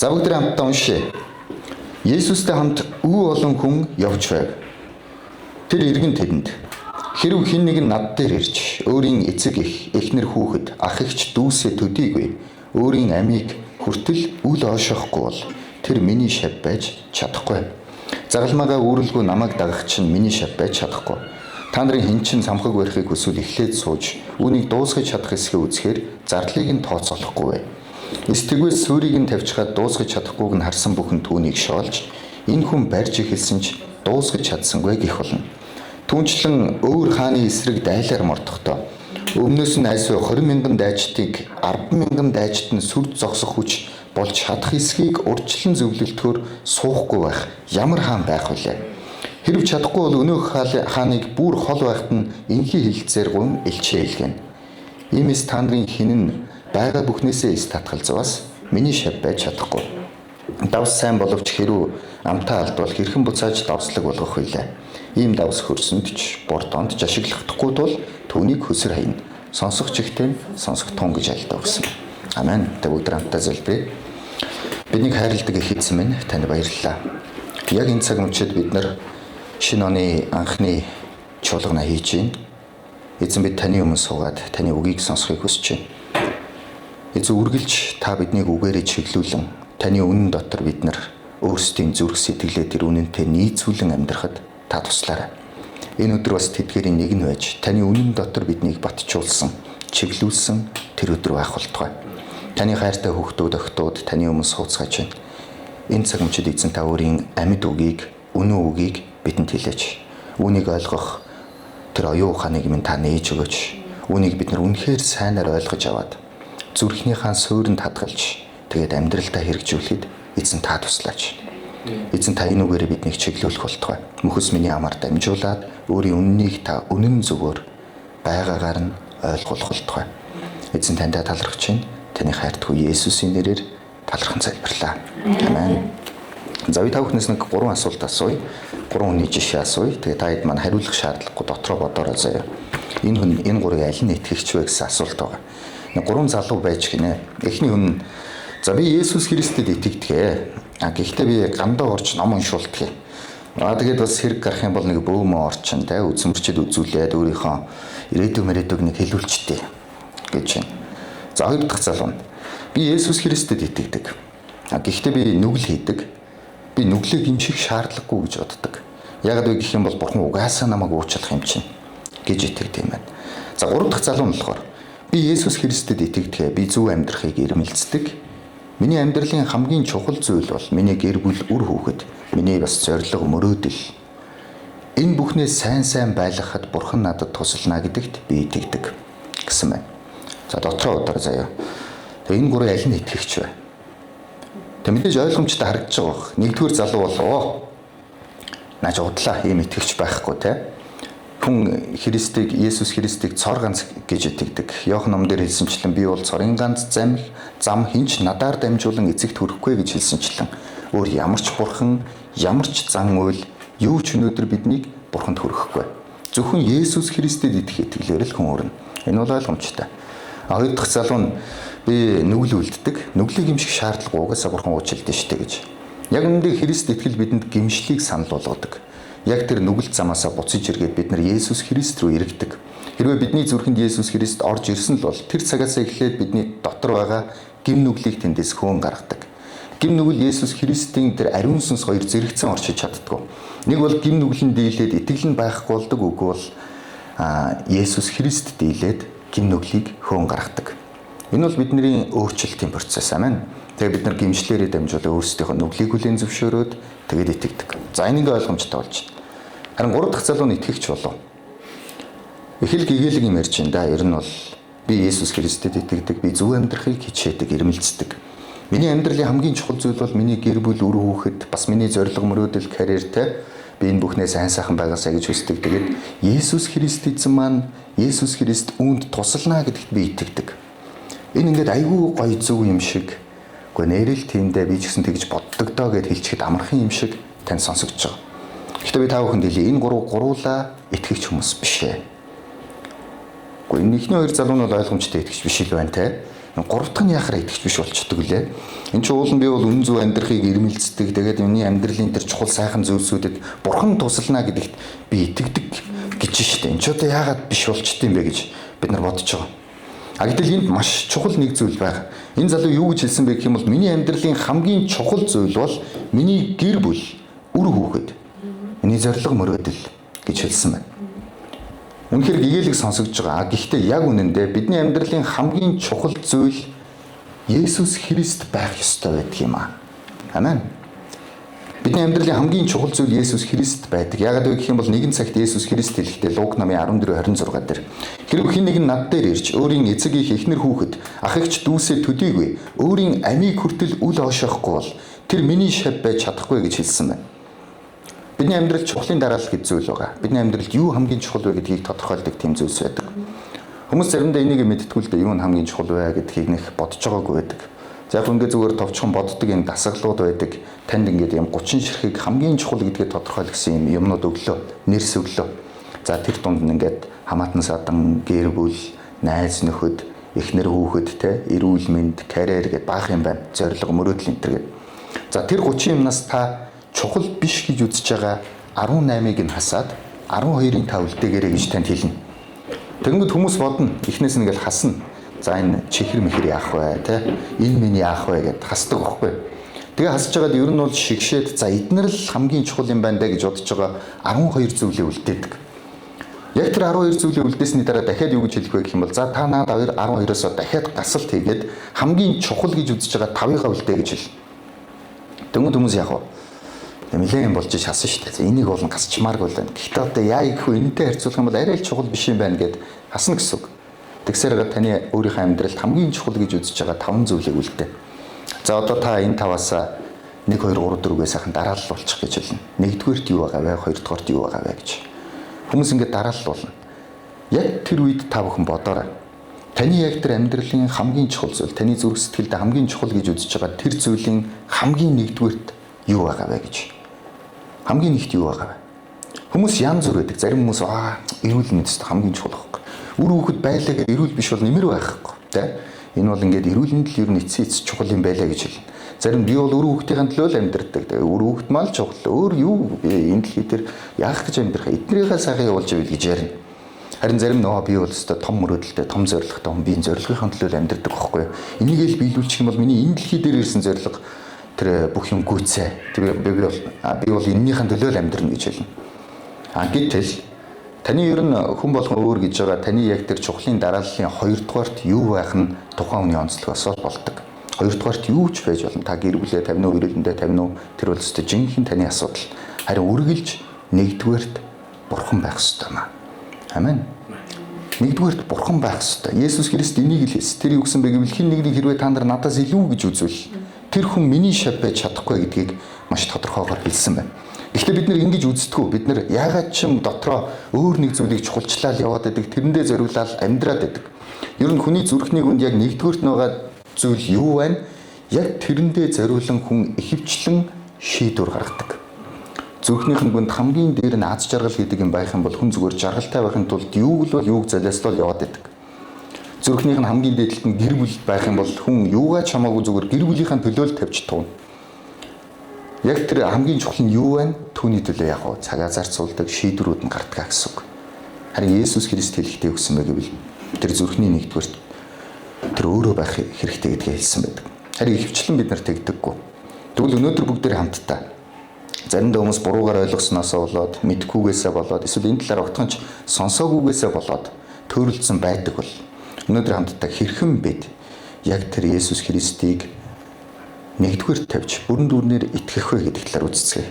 За бүгд хамтдаа уншъя. Есүстэй хамт олон хүн явж байв. Тэр иргэн тэдэнд хэрв хэн нэг нь над дээр ирж өөрийн эцэг эхнэр хүүхэд ах эгч дүүсээ төдийгүй өөрийн амийг хүртэл үл ойшоохгүй бол тэр миний шав байж чадахгүй. Загалмаагаа үүрэлгүй намайг дагах чинь миний шав байж чадахгүй. Та нарын хэн чин самхаг барихыг хүсвэл эхлээд сууж үүнийг дуусгаж чадах эсгээ үзэхээр зардлыг нь тооцоолохгүй вэ. Эстэгээс суурийг нь тавьчихад дуусгаж чадахгүйг нь харсан бүхэн түүнийг шоолж энэ хүн барьж эхэлсэн ч дуусгаж чадсангүй гэх болно. Түүнчлэн өөр хааны эсрэг дайлаар мордохдоо өмнөөс нь айсуу 20 мянган дайчдыг 10 мянган дайчид нь сүрд зогсох хүч болж чадах эсхийг урьдчилан зөвлөлтөөр суухгүй байх ямар хаан байх вүлээ. Хэрв чадахгүй бол өнөөх хааныг бүр хол байхад нь энхий хилцээр гун элчээ илгэнэ. Иймээс та нарын хинэн байгаа бүхнээсээ эс татгалзаваас миний шав байж чадахгүй. Давс сайн боловч хэрүү амтаа алдвал хэрхэн буцааж давслаг болгох вүлээ. Ийм давс хөрсөнд ч бордонд ч ашиглахдаггүй тул түүнийг хөсөр хайна. Сонсох чихтэй сонсох тун гэж альдаа өгсөн. Амен. Тэ бүгд хамтдаа залбирая. Биднийг хайрладаг их эзэн минь танд баярлалаа. Яг энэ цаг мөчид бид нар шинэ оны анхны чуулгана хийж байна. Эзэн бид таны өмнө суугаад таны үгийг сонсохыг хүсэж байна. Эзэн үргэлж та биднийг үгээрээ чиглүүлэн таны үнэн дотор бид нар өөрсдийн зүрх сэтгэлээ тэр үнэнтэй нийцүүлэн амьдрахад та туслаарай. Энэ өдөр бас тэдгээрийн нэг нь байж таны үнэн дотор биднийг батжуулсан, чиглүүлсэн тэр өдөр байх болтугай. Таны хайртай хүүхдүүд охтууд таны өмнө сууцгааж байна. Энэ цаг мөчид эзэн та өөрийн амьд үгийг, үнэн үгийг бидэнд хэлээч. Үүнийг ойлгох тэр оюун ухааныг минь та нээж өгөөч. Үүнийг бид нар үнэхээр сайнаар ойлгож аваад зүрхнийхаа суурьнд хадгалж тэгээд амьдралдаа хэрэгжүүлэхэд эзэн та туслаач. Эзэн та энэ үгээрээ биднийг чиглүүлэх болтугай. Мөхөс миний амаар дамжуулаад өөрийн үннийг та үнэн зөвөөр байгаагаар нь ойлгуулах болтугай. Эзэн таньдаа талархаж байна. Таны хайртгүй Есүсийн нэрээр талархан залбирлаа. Амен. За би та бүхнээс нэг 3 асуулт асууя. 3 хүний жишээ асууя. Тэгээд та хэд маань хариулах шаардлагагүй дотроо бодоорой заяа. Энэ 3-ыг аль нь итгэгч вэ гэсэн асуулт байгаа. 3 залуу байж гинэ. Эхний хүн за би Есүс Христэд итгэдэг. Гэхдээ би гамдаа орч ном уншуулдаг. Тэгээд бас хэрэг гарах юм бол нэг бөөмөө орчин те үзмэрчэд үзүүлээд өөрийнхөө ирээдүйг нэг хэлүүлчихдээ гэж байна. За хоёр дахь залуу нь би Есүс Христэд итгэдэг. Гэхдээ би нүгэл хийдэг. Би нүглийг гимших шаардлагагүй гэж боддог. Яг л гэх юм бол бурхан угаасаа намайг уучлах юм чинь гэж итгэдэг юм байна. За гурав дахь залуу нь болохоор би Есүс Христэд итгэдэг. Би зөв амьдрахыг эрмэлздэг. Миний амьдралын хамгийн чухал зүйл бол миний гэр бүл, үр хүүхэд, миний бас зориг, мөрөөдөл. Энэ бүхнээ сайн байлгахад бурхан надад туслана гэдэгт би итгэдэг гэсэн байна. За дотроо удаа заяа. Тэгээ энэ гурыг аль нь итгэгч вэ? Тэг мэдээж ойлгомжтой харагдаж байгаа бох. Нэгдүгээр залуу болоо. Наач удлаа ийм итгэгч байхгүй те. Хүн Христийг, Есүс Христийг цор ганц гэж итгэдэг. Иохан номдэр хэлсэнчлэн би бол цорын ганц зам хинч надаар дамжуулан эцэгт хүрэхгүй гэж хэлсэнчлэн өөр ямар ч бурхан, ямар ч зан үйл юу ч өнөөдөр биднийг бурханд хүрэхгүй. Зөвхөн Есүс Христэд итгэх итгэлээр л хүн өрнө. Энэ бол ойлгомжтой. Хоёр дахь залуу нь би нүгэл үлддэг. Нүглийг гимших шаардлагагүй угаасаа бурхан уучлалтай штэ гэж. Яг үүндээ Христ итгэл бидэнд гимшлийг санал болгодог. Яг тэр нүгэл замаасаа буцаж иргээд бид нар Есүс Христ рүү иргэдэг. Хэрвээ бидний зүрхэнд Есүс Христ орж ирсэн л бол тэр цагаас эхлээд бидний дотор байгаа гим нүглийг тэндээс хөөн гаргадаг. Гим нүгэл Есүс Христийн тэр ариун сүнс хоёр зэрэгцэн орчиж чаддаггүй. Нэг бол гим нүглэн дийлээд итгэл нь байхгүй болдог, үгүй бол Есүс Христ дийлээд гим нүглийг хөөн гаргадаг. Энэ бол бидний өөрчлөлтийн процесс амин. Тэгээ бид нар гимшлэрээ дамжуулан өөрсдийнхөө нүглийг хүлээн зөвшөөрөөд тэгээд итгэдэг. За энэ ингээ ойлгомжтой болж байна. Харин 3 дахь залуу нь итгэгч болов. Их л гэгээлэг юм ярьж байна да. Ер нь бол би Есүс Христэд итгэдэг, би зөв амьдрахыг хичээдэг, эрмэлздэг. Миний амьдралын хамгийн чухал зүйл бол миний гэр бүл, үр хүүхэд, бас миний зориг, мөрөөдөл, карьертэй би энэ бүхнээ сайн сайхан байгаасаа гэж хүсдэг. Тэгээд Есүс Христ эзэн маань Есүс Христ үүнд туслана гэдэгт би итгэдэг. Энэ ингээд айгүй гоё зөв юм шиг. Гэхдээ нэрэл тиймдээ би ч гэсэн тэгж боддог доо гэд хэлчихэд амархан юм шиг тань сонсогдож байгаа. Гэхдээ би та бүхэнд хэлье, энэ гуруулаа итгэгч хүмүүс биш ээ. Гэхдээ энэ ихний хоёр залуу нь бол ойлгомжтой итгэгч биш л байна те. Гурав дахь нь яхаар итгэж биш болчихдог лээ. Энд чинь уулын би бол үнэн зөв амьдрахыг ирмэлцдэг. Тэгээд миний амьдралын тэр чухал сайхан зүйлсүүдэд бурхан туслана гэдэгт би итгэдэг гэж штэ. Энд ч одоо яагаад биш болчтой юм бэ гэж бид нар бодож байгаа. Гэтэл энд маш чухал нэг зүйл байна. Энэ залуу юу гэж хэлсэн бэ гэх юм бол миний амьдралын хамгийн чухал зүйл бол миний гэр бүл, үр хүүхэд, миний зориг мөрөөдөл гэж хэлсэн байна. Үнэхээр гэгээлэг сонсогдож байгаа. Гэхдээ яг үнэндээ бидний амьдралын хамгийн чухал зүйл Есүс Христ байх ёстой байдаг юм аа. Амен. Бидний амьдралын хамгийн чухал зүйл Есүс Христ байдаг. Яагаад вэ гэх юм бол нэгэн цагт Есүс Христ хэлэхдээ Луг намын 14:26 дээр хэрв хэн нэгэн над дээр ирж өөрийн эцэг их эхнэр хүүхэд ах эгч дүүсээ төдийгүй өөрийн амийг хүртэл үл оошоохгүй бол тэр миний шав байж чадахгүй гэж хэлсэн байна. Бидний амьдралд чухлын дараалал гэж зүйл байгаа. Бидний амьдралд юу хамгийн чухал вэ гэдгийг тодорхойлдог тийм зүйлс байдаг. Хүмүүс заримдаа энийг мэдтгүүл дээ юу нь хамгийн чухал вэ гэдгийг нэх бодож байгаагүй байдаг. За яг үнгээ зүгээр товчхон боддог юм дасгалууд байдаг. Танд ингээд юм 30 ширхэг хамгийн чухал гэдгээ тодорхойлгсон юм юмнууд өглөө, нэрс өглөө. За тэр дунд нь ингээд хамаатан садан, гэр бүл, найз нөхөд, эхнэр хүүхэд те, эрүүл мэнд, карьер гэдээ баах юм байна. Зориг, мөрөөдөл энэ төр гэдэг. За тэр 30 юмнаас та чухал биш гэж үзэж байгаа 18-ыг нь хасаад 12-ын та үлдээгээрэй гэж танд хэлнэ. Тэгэнгүүт хүмүүс бодно. Эхнээс нь ингээл хасна. За энэ чихэр мэхэр яах вэ те? Энэ миний яах вэ гэд хасдаг байхгүй. Тэгээ хасж байгаад ер нь бол шигшээд за эднэр л хамгийн чухал юм байна даа гэж бодож байгаа 12 зүйлийг үлдээдэг. Яг тэр 12 зүйлийг үлдээсний дараа дахиад юу гэж хэлэх вэ гэх юм бол за та наад 12-оос дахиад гасалт хийгээд хамгийн чухал гэж үзэж байгаа 5-ыг үлдээ гэж хэл. Тэнгүүд хүмүүс яах вэ? Нэлээд болж шасан шүү дээ. Энийг бол гасчмааргүй л байна. Гэхдээ одоо яа гэхүү энэтэй харьцуулах юм бол арай л чухал биш юм байна гэд хасна гэсэн үг. Тэгсээр таны өөрийнхөө амьдралд хамгийн чухал гэж үзэж байгаа 5 зүйлийг үлдээ. За одоо та энэ 5-аас 1 2 3 4-гээ сайхан дараалал болчих гэж хэлнэ. Нэгдүгээрт юу байгаа вэ? Хоёрдугаарт юу байгаа вэ гэж. Хүмүүс ингэ дараалал болно. Яг тэр үед та бүхэн бодоорой. Таны яг тэр амьдралын хамгийн чухал зүйл, таны зүрх сэтгэлд хамгийн чухал гэж үзэж байгаа тэр зүйлийн хамгийн нэгдүгээрт юу байгаа вэ гэж. Хамгийн нэгт юу байгаа вэ? Хүмүүс янз бүр байдаг. Зарим хүмүүс эрүүл мэнд хамгийн чухал байхгүй. Үр хүүхэд байлаа гэж эрүүл биш бол нэмэр байхгүй. Тэ? Энэ бол ингээд эрүүлэнд л ер нь эцсийн чухал юм байлаа гэж хэлнэ. Зарим би бол үр хүүхдийн төлөө л амьдардаг. Тэгээ үр хүүхэд мал чухал. Өөр юу энэ дэлхий дээр яах гэж амьдрах? Эднэрийнхээ сайхан явуулж ивэл гэж ярина. Харин зарим нөгөө би бол өстой том мөрөөдөлтэй, том зорилготой хүн би энэ зорилгын төлөө амьдардаг байхгүй. Энийг л биелүүлчих юм бол миний энэ дэлхий дээр ирсэн зорилго тэр бүх юм гүйцээ. Би бол энэнийхэн төлөө л амьдрна гэж хэлнэ. Гэтэл таны ер нь хүн болгон өөр гэж байгаа таны яг тэр чухлын дарааллын 2 дугаарт юу байх нь тухайн хүний онцлогоос болдог. 2 дугаарт юу ч байж болно. Та гэр бүлээ тавина уу, эрүүлэндээ тавина уу тэр бол өстой жинхэнэ таны асуудал. Харин үргэлж 1-дүгээрт бурхан байх ёстой маа. Амен. 1-дүгээрт бурхан байх ёстой. Есүс Христ энийг л хэлсэн. Тэр юу гэсэн бэ гэвэл хин нэгний хэрвээ та нар надаас илүү гэж үзвэл тэр хүн миний шав байж чадахгүй гэдгийг маш тодорхойгоор хэлсэн байна. Гэхдээ бид нэр ингэж үздэггүй. Бид нэр яагаад ч юм дотроо өөр нэг зүйлийг чухалчлал яваад байдаг. Тэрэндээ зориулаад амьдраад байдаг. Ер нь хүний зүрхний хүнд яг 1-дүгээрт байгаа зүйл юу вэ? Яг тэрэндээ зориулан хүн ихэвчлэн шийдвэр гаргадаг. Зүрхнийхэн хүнд хамгийн дээр нь аз жаргал гэдэг юм байх юм бол хүн зүгээр жаргалтай байхын тулд юуг л юуг залиаслал яваад байдаг. Зүрхнийх нь хамгийн дээдлэлт нь гэр бүл байх юм бол хүн юугаа ч хамаагүй зүгээр гэр бүлийнхээ төлөө л тавьж туuna. Яг тэр хамгийн чухал нь юу вэ? Түүний төлөө яг цагаа зарцуулдаг шийдвэрүүд нь гардгаа гэсэн үг. Харин Есүс Христ хэлэхдээ өгсөн байх гэвэл тэр зүрхний 1-дүгээрт тэр өөрөө байх хэрэгтэй гэдгийг хэлсэн байдаг. Харин ихэвчлэн бид нар тэгдэггүй. Тэгвэл өнөөдөр бүгдээр хамтдаа заримдаа хүмүүс буруугаар ойлгосноосоо болоод мэдхгүйгээсээ болоод эсвэл энэ талаар огтхонч сонсоогүйгээсээ болоод төөрөлдсөн байдаг бол өнөөдөр хамтдаа хэрхэн бид яг тэр Есүс Христийг 1-дүгээрт тавьж бүрэн дүүрнээр итгэх вэ гэдэг талаар үзцгээе.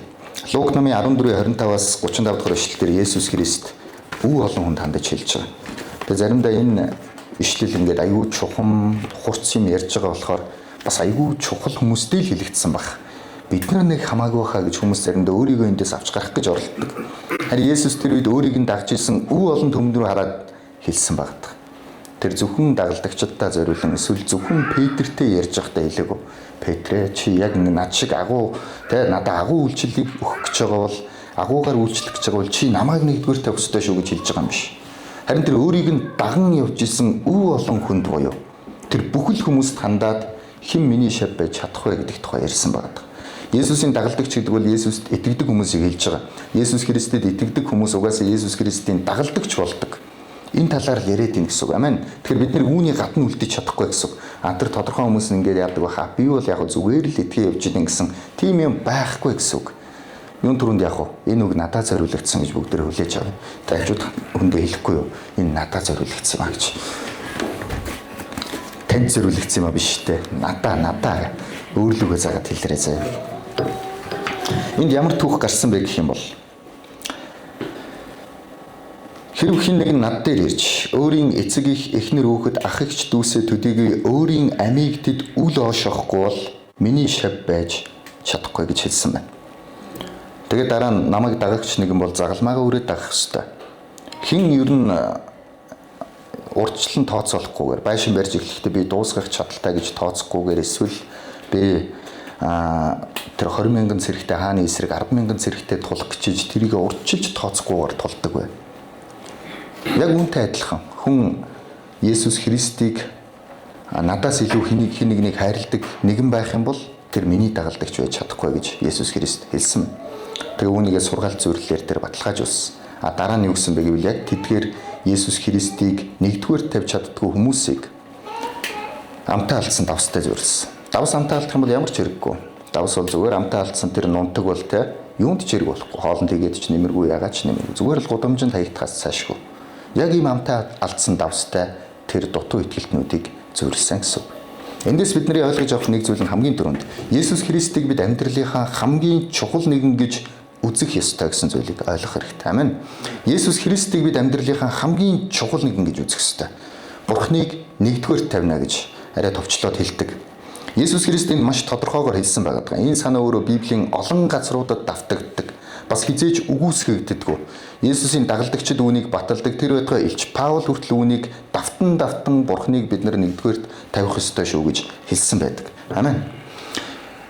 Луг намын 14:25-аас 35 дахь ишлэлээр Есүс Христ бүх олон хүнд хандаж хэлж байгаа. Тэгээ заримдаа энэ ишлэл ингээд аюу чухам хурц юм ярьж байгаа болохоор бас аюу чухал хүмүүстэй л хэлэгдсэн баг. Бид нар нэг хамаагүй хаа гэж хүмүүс заримдаа өөрийгөө эндээс авч гарах гэж оролддог. Харин Есүс тэр үед өөрийг нь дагж исэн олон түмэнд рүү хараад хэлсэн багт. Тэр зөвхөн дагалдагчдаа зориулсан эсвэл зөвхөн Петртэй ярьж байхдаа хэлээгүй. Петрэ чи яг над шиг агуу те надад агуу үйлчлэлийг өгөх гэж байгаа бол агуугаар үйлчлэх гэж байгаа бол чи намайг 1-дүгээр тавих ёстой шүү гэж хэлж байгаа юм биш. Харин тэр өөрийг нь даган явж исэн олон хүнд буюу тэр бүхэл хүмүүст хандаад хэн миний шав байж чадах вэ гэдэг тухай ярьсан байна. Есүсийн дагалдагч гэдэг бол Есүст итгэдэг хүмүүсийг хэлж байгаа. Есүс Христэд итгэдэг хүмүүс угаасаа Есүс Христийн дагалдагч болдог. Энэ талаар яриад ийн гэсэн үг. Амен. Тэгэхээр бид нэр үүний гадна үлдэж чадахгүй гэсэн үг. Тэр тодорхой хүмүүс нь ингээд яадаг баха. Би бол яг зүгээр л итгэе явж идэн гэсэн тийм юм байхгүй гэсэн үг. Юун түрүүнд яг энэ үг надад зориулагдсан гэж бүгд хүлээж авъя. Тайлжууд хүндээ хэлэхгүй юу? Энэ надад зориулагдсан юм а гэж. Танд зориулагдсан юм а биш те. Надаа өөрлөгөө заагаад хэлээрэй заяа. Энд ямар түүх гарсан бэ гэх юм бол хэрв хэн нэг над дээр ирж өөрийн эцэг их эхнэр хүүхэд ах эгч дүүсээ төдийгүй өөрийн амийг тэд үл оошохгүй бол миний шав байж чадахгүй гэж хэлсэн байна. Тэгээд дараа нь намайг дагагч нэгэн бол загалмаагаа өрөөд дагах ёстой. Хэн ер нь урдчлан тооцоолохгүйгээр байшин барьж эхлэхдээ би дуусгах чадaltaй гэж тооцохгүйгээр эсвэл би тэр 20,000 цэрэгтэй хааны эсрэг 10,000 цэрэгтэй тулах гэж тэрийг урдчилж тооцохгүйгээр тулдаг бай. Яг үүнтэй адилхан хүн Есүс Христийг надаас илүү хин нэгнийг хайрладаг нэгэн байх юм бол тэр миний дагалдагч байж чадахгүй гэж Есүс Христ хэлсэн. Тэгээ үүнийгээ сургаалт зөвлөлөөр тэр баталгаажуулсан. Дараа нь юу гэсэн бэ гэвэл яг тэдгээр Есүс Христийг нэгдүгээр тавьж чаддгүй хүмүүсийг амтаа алдсан давстай зөвлөсөн. Давс амтаа алдах юм бол ямар ч хэрэггүй. Давс бол зүгээр амтаа алдсан тэр нунтаг бол те юунд ч хэрэг болохгүй. Хоолнд игээд ч нэмэргүй, ягаад ч нэмэргүй. Зүгээр л гудамжинд хаягдахаас цаашгүй. Яг ийм амтаа алдсан давстай тэр дутуу итгэлтнүүдийг зөвлөсөн гэсэн. Эндээс бидний ойлгож авах нэг зүйл нь хамгийн түрүүнд Есүс Христийг бид амьдралынхаа хамгийн чухал нэгэн гэж үзэх ёстой гэсэн зүйлийг ойлгох хэрэгтэй. Амен. Есүс Христийг бид амьдралынхаа хамгийн чухал нэгэн гэж үзэх ёстой. Бурхныг нэгдүгээр тавина гэж арай товчлоод хэлдэг. Есүс Христ энд маш тодорхойгоор хэлсэн байгаа. Энэ санаа өөрөө Библийн олон газруудад давтагддаг. Бас хизээж үгүйсгэгддэггүй. Есүсийн дагалдагчид үүнийг баталдаг. Тэр байтугай Илч Паул хүртэл үүнийг давтан Бурхныг бид нар нэгдүгээрт тавих ёстой шүү гэж хэлсэн байдаг. Амен.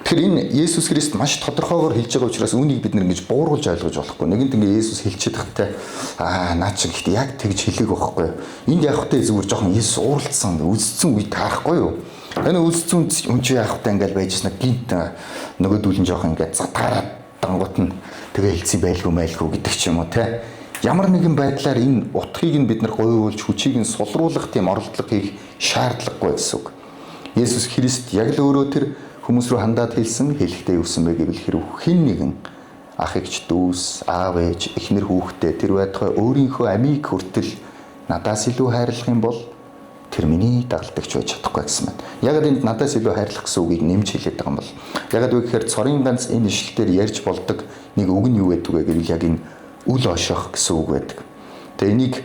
Тэгэхээр энэ Есүс Христ маш тодорхойгоор хэлж байгаа учраас үүнийг бид нар ингэж бууруулж ойлгож болохгүй. Нэгэнт ингээ Есүс хэлчихэд хахтай наа чи гэхдээ яг тэгж хэлээг байхгүй. Энд явахтай зүгээр жоохон Есүс ууралдсан, үсцэн үе таарахгүй юу? Энэ үсцэн хүн чи явахтай ингээл байжснаа гинт нөгөөдүүл нь жоохон ингээ затгараад дангууд нь тэгээ хэлцээ байлгүй гэдэг ч юм уу те. Ямар нэгэн байдлаар энэ утгыг нь бид нар говьуулж хүчийг нь сулруулах тийм оролдлого хийх шаардлагагүй гэсэн үг. Есүс Христ яг л өөрөө тэр хүмүүс рүү хандаад хэлсэн хэлэхдээ юу гэсэн бэ гэвэл хэрв хэн нэгэн ах эгч дүүс, аав ээж, эхнэр хүүхдээ тэр байтугай өөрийнхөө амийг хүртэл надаас илүү хайрлах юм бол тэр миний дагалдагч байж чадахгүй гэсэн байна. Яг энд надаас илүү хайрлах гэсэн үгийг нэмж хэлээд байгаа юм бол. Яг үгүй гэхээр цорын ганц энэ ишлэлээр ярьж болдог нэг үг нь юу гэдэг вэ гэвэл яг энэ үл оошох гэсэн үг байдаг. Тэгээ энийг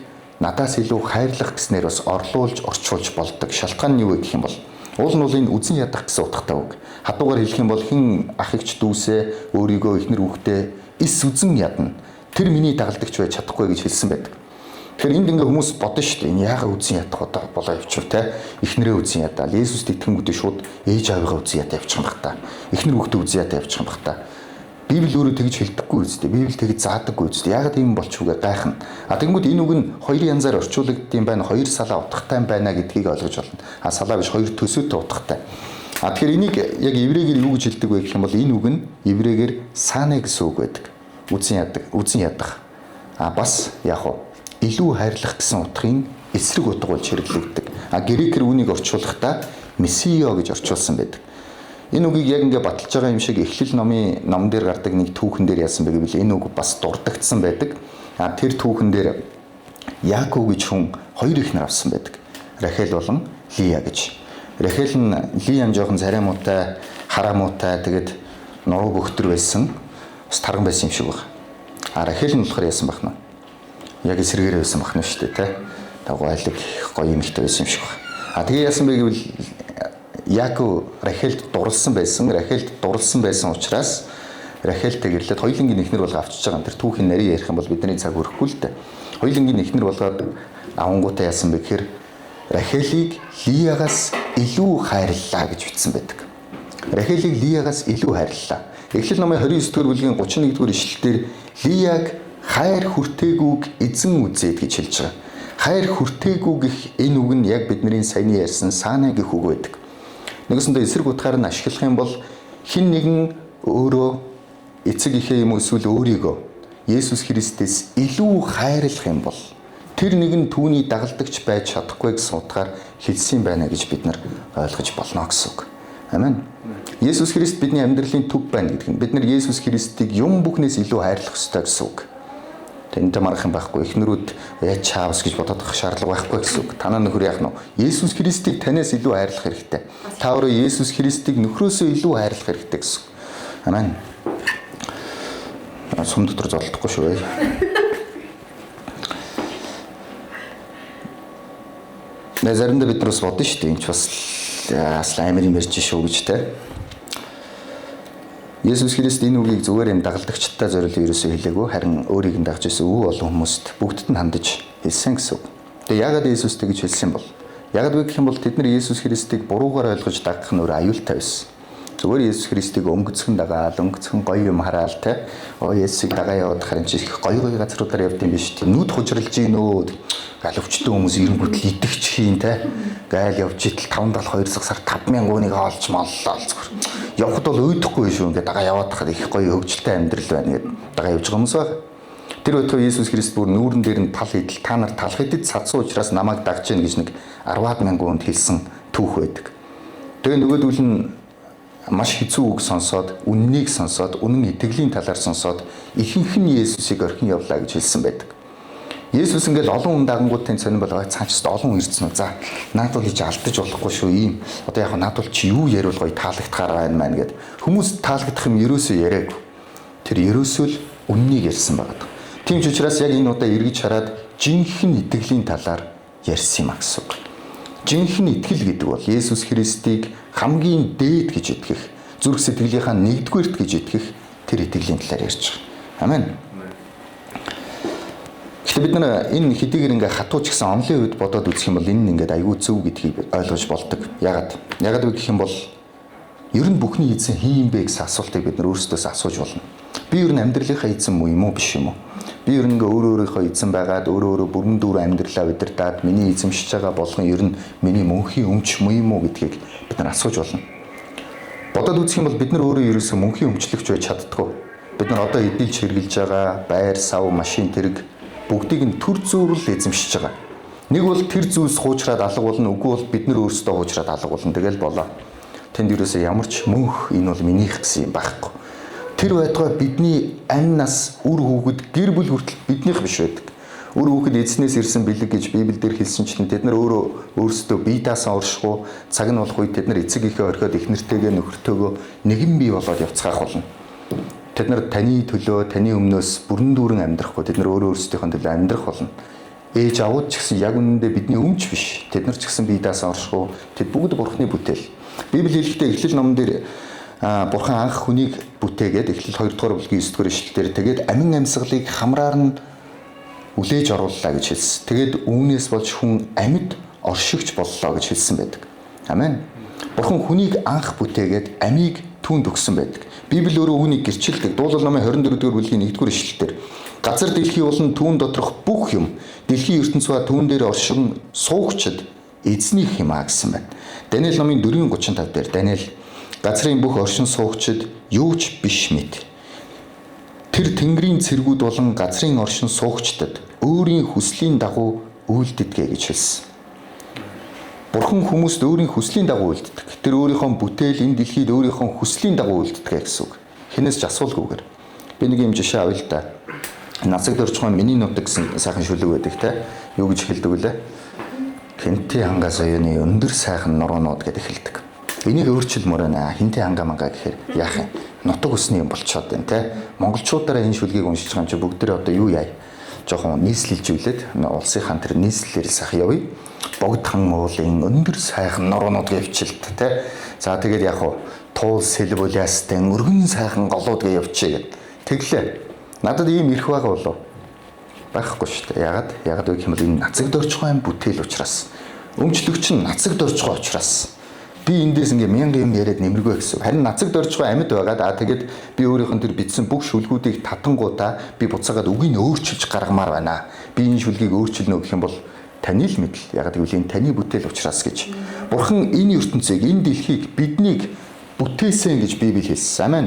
надаас илүү хайрлах гэснээр бас орлуулж орчуулж болдог. Шалтгаан нь юу вэ гэх юм бол уул нь бол энэ үзэн ядах гэсэн утгатай үг. Хадуугаар хэлэх юм бол хэн ах эгч дүүсээ өөрийгөө эхнэр хүүхдээ эс үзэн ядна. Тэр миний дагалдагч байж чадахгүй гэж хэлсэн байдаг. Тэгэхээр энд ингээ хүмүүс бодно шүү дээ. Энэ яагаад үзэн ядах одоо болоо явчих те. Эхнэрээ үзэн ядаа. Есүст итгэнгүүтээ шууд ээж аавыгаа үзэн ядаа явчих юм бах та. Эхнэр хүүхдээ үзэн ядаа явчих юм бах та. Библи өөрөө тэгж хэлдэггүй үстэй. Библи тэгж заадаггүй үстэй. Яагаад ийм болчихвүгээ гайхна. Тэгэнгүүт энэ үг нь хоёр янзаар орчуулагдсан байна. Хоёр салаа утгатай байна гэдгийг ойлгож болно. Салаа биш хоёр төсөөтэй утгатай. Тэгэхээр энийг яг еврейгээр юу гэж хэлдэг вэ гэх юм бол энэ үг нь еврейгээр саане гэсэн үг байдаг. Үзэн ядах. Бас яг уу илүү хайрлах гэсэн утгын эсрэг утга болж хэрэглэгддэг. Грекээр үүнийг орчуулахдаа месио гэж орчуулсан байдаг. Энэ үгийг яг ингээ баталж байгаа юм шиг Эхлэл ном дээр гардаг нэг түүхэн дээр яасан бэ гэвэл энэ үг бас дурддагдсан байдаг. Тэр түүхэн дээр Яаков гэж хүн хоёр эхнэр авсан байдаг. Рахел болон Лия гэж. Рахел нь Лия жоохон царамуутай, хараамуутай тэгээд нуруу бөхтөр байсан. Бас тарган байсан юм шиг байна. Рахел нь болохоор яасан бахна. Яг эсрэгээр байсан бахна шүү дээ, тэ. Тагвайлаг гоё юм ихтэй байсан юм шиг байна. Тэгээ яасан бэ гэвэл Яаков Рахелд дурлсан байсан учраас Рахельтэй гэрлээд хоёулангийн эхнэр болго авчиж байгаа. Тэр түүхийн нарийн ярих юм бол бидний цаг өрөхгүй л дээ. Хоёулангийн эхнэр болгоод авангуудаа яасан бэ гэхээр Рахелийг Лиягаас илүү хайрлаа гэж бичсэн байдаг. Рахелийг Лиягаас илүү хайрлаа. Эхлэл номын 29-р бүлгийн 31-р ишлэлээр Лияг хайр хүртээгүйг эзэн үзээд гэж хэлж байгаа. хайр хүртээгүй гэх энэ үг нь яг бидний саяны ярьсан саана гэх үг байдаг. Нэгсэндээ эсрэг утгаар нь ашиглах юм бол хэн нэгэн өөрөө эцэг эхээ юм эсвэл өөрийгөө Есүс Христэс илүү хайрлах юм бол тэр нэгэн түүний дагалдагч байж чадахгүй гэсэн утгаар хэлсэн байна гэж бид нар ойлгож болно гэсэн үг. Амен. Есүс Христ бидний амьдралын төв байна гэдэг нь бид нар Есүс Христийг юм бүхнээс илүү хайрлах ёстой гэсэн үг. Тэнд марах юм байхгүй. Эхнэрүүд яаж чаавс гэж бодоод авах шаардлага байхгүй гэсэн үг. Танаа нөхөр яах нь вэ? Есүс Христийг танаас илүү хайрлах хэрэгтэй. Та өөрөө Есүс Христийг нөхрөөсөө илүү хайрлах хэрэгтэй гэсэн үг. Амен. Сум дотор золдохгүй шүү. Заримдаа бид нар бас бодно шүү дээ. Энд ч бас амар юм ярьж шүү гэж те. Есүс Христ энэ үгийг зүгээр юм дагалдагчтай зориулсан ерөөсөө хэлээгүй. Харин өөрийг нь дагж исэн өвөө олон хүмүүст бүгдд нь хандаж хэлсэн гэсэн үг. Тэгээ яагаад Есүстэй гэж хэлсэн бол? Яагаад вэ гэх юм бол тэд нар Есүс Христийг буруугаар ойлгож дагах нь өөр аюултай байсан. Зүгээр Есүс Христийг өнгөцгөн дагаал, өнгөцгөн гоё юм хараал те. Есүсийг дагаа яваад харин чи их гоё газруудаар явд юм биш. Нүд хужралж гинөө. Гал өвчтөн хүмүүс ирэнгүүт л идэгч хийн те. Гайл явж идэл 5-7 сар 5000 гуныг олж моллоо зүгээр. Явхад бол өөдөхгүй шүү. Ингээд дагаа яваад хахад их гоё хөвгөлтэй амьдрал байна гэдэг дагаа явж байгаа хүмүүс байна. Тэр өтгөө Есүс Христ бүр нүүрэн дээр нь тал идэл та нар талах идэд цацуу учраас намайг дагж гин гэж нэг 10,000 гунд хэлсэн түүх байдаг. Тэгээ нөгөөдөл нь маш хэцүү үг сонсоод, үннийг сонсоод, үнэн итгэлийн талаар сонсоод ихэнх нь Есүсийг орхин явлаа гэж хэлсэн байдаг. Есүс ингээл олон хүн дагангуудын сонирн болгоо цаашд олон хүн ирсэн үү. За, наад бол ич алдаж болохгүй шүү ийм. Одоо яг наад бол чи юу ярил гоё таалагдахаар байна мэн гэд. Хүмүүс таалагдах юм ерөөсөө яриаг. Тэр ерөөсөө л үннийг ярьсан байгаа. Тийм ч учраас яг энэ удаа эргэж хараад жинхэнэ итгэлийн талаар ярьсан юм гэсэн үг. Жинхэнэ итгэл гэдэг бол Есүс Христийг хамгийн дээд гэж итгэх, зүрх сэтгэлийнхаа нэгдүгээрт гэж итгэх тэр итгэлийн талаар ярьж байгаа. Амен. Гэхдээ бид нар энэ хэдийгээр ингээ хатууч гэсэн онлын үед бодоод үзэх юм бол энэ нь ингээ аюул зөв гэдгийг ойлгож болдог. Ягаад вэ гэх юм бол ер нь бүхний эзэн хин юм бэ гэсэн асуултыг бид нар өөрсдөөс асууж болно. Би ер нь амьдралынхаа эзэн юм уу биш юм уу? Би ер нь ингээ өөрийнхөө эзэн байгаад өөрөө бүрэн дүүр амьдралаа удирдаад миний эзэмшиж байгаа болгон ер нь миний мөнхийн өмч юм уу гэдгийг бид нар асууж болно. Бодоод үзэх юм бол бид нар өөрөө ерөөсөө мөнхийн өмчлөгч байж чаддгүй. Бид нар одоо эдэлж хэрглэж байгаа байр, сав, машин тэрэг бүгдийг нь төр зүүрл эзэмшиж байгаа. Нэг бол тэр зүйлс хуучраад алга болно, үгүй бол бид нар өөрсдөө хуучраад алга болно. Тэгэл болоо. Тэнд ерөөсөө ямар ч мөнх энэ бол минийх гэсэн юм байхгүй. Тэр байтугай бидний амь нас үр хүүхэд гэр бүл хүртэл биднийх биш байдаг. Үр хүүхэд эзнээс ирсэн бэлэг гэж Библиэлд хэлсэн чинь тэд нар өөрсдөө бие даасан оршихуу цаг нь болох үед тэд нар эцэг эхээ орхиод их нэртэйгээ нөхөртөөгөө нэгэн бие болоод явцгаах болно. Тэд нар таны төлөө таны өмнөөс бүрэн дүүрэн амьдрахгүй тэд нар өөрсдийнхөө төлөө амьдрах болно. Ээж авууд ч гэсэн яг үнэндээ бидний өмч биш. Тэд нар ч гэсэн бие даасан оршихуу тэд бүгд Бурхны бүтээл. Библи хэлэхдээ Эхлэл номон дээр Бурхан анх хүнийг бүтээгээд Эхлэл 2 дугаар бүлгийн 9 дугаар ишлэлээр тэгээд амин амьсгалыг хамраар нь үлээж орууллаа гэж хэлсэн. Тэгээд үүнээс болж хүн амьд оршигч боллоо гэж хэлсэн байдаг. Амен. Бурхан хүнийг анх бүтээгээд амийг түүнд өгсөн байдаг. Библи өөрөө үүнийг гэрчилдэг. Дуулал номын 24 дугаар бүлгийн 1 дугаар ишлэлээр газар дэлхий болон түүн доторх бүх юм дэлхийн ертөнц ба түүн дээр оршин суугчид эзнийх юм а гэсэн байна. Даниэл номын 4:35 дээр Даниэл газрын бүх оршин суугчид юу ч биш мэт. Тэр тэнгэрийн цэргүүд болон газрын оршин суугчдад өөрийн хүслийн дагуу үйлдэдгээ гэж хэлсэн. Бурхан хүмүүст өөрийн хүслийн дагуу үйлддэг. Тэр өөрийнхөө бүтээл энэ дэлхийд өөрийнхөө хүслийн дагуу үйлддэг гэсэн үг. Хинээс ч асуулгүйгээр. Би нэг юм жишээ авъя л да. Нацаг дөрчгөө миний нутаг гэсэн сайхан шүлэг байдаг те. Юу гэж хэлдэг вүлээ? Хинти хангаа соёны өндөр сайхан нуруунууд гэдэг хэлдэг. Энийг өөрчилмөр байна. Хинти хангаа мангаа гэхээр яах юм? Нутаг усны юм болчиход байна те. Монголчуудаараа энэ шүлгийг уншиж байгаа юм чи бүгдээрээ одоо юу яа? Жохон нийслэлжүүлээд улсынхаа тэр нийслэлээр сайхан явъя. Богдхан уулын өндөр сайхан нуруунууд гэвчилт те. За тэгээд яг хуу туул сэлб уляастай өргөн сайхан голууд гээ явчихъя гэд. Тэглээ. Надад ийм ирэх байгаа болов. Байхгүй шүү дээ. Ягаад вэ гэвэл энэ нацаг дөрчгөө юм бүтээл учраас. Өмчлөгч нь нацаг дөрчгөө учраас. Би эндээс ингээ мянган юм яриад нэмэргүй гэсэн. Харин нацаг дөрчгөө амьд байгаад тэгээд би өөрийнх нь тэр бичсэн бүх шүлгүүдийг татангуудаа би буцаагаад үгийг өөрчилж гаргамаар байна. Би энэ шүлгийг өөрчилнө гэх юм бол Таны л мэдл. Яг гэвэл энэ таны бүтээл учраас гэж. Бурхан энэ ертөнцийг, энэ дэлхийг биднийг бүтээсэн гэж Библи хэлсэн. Амен.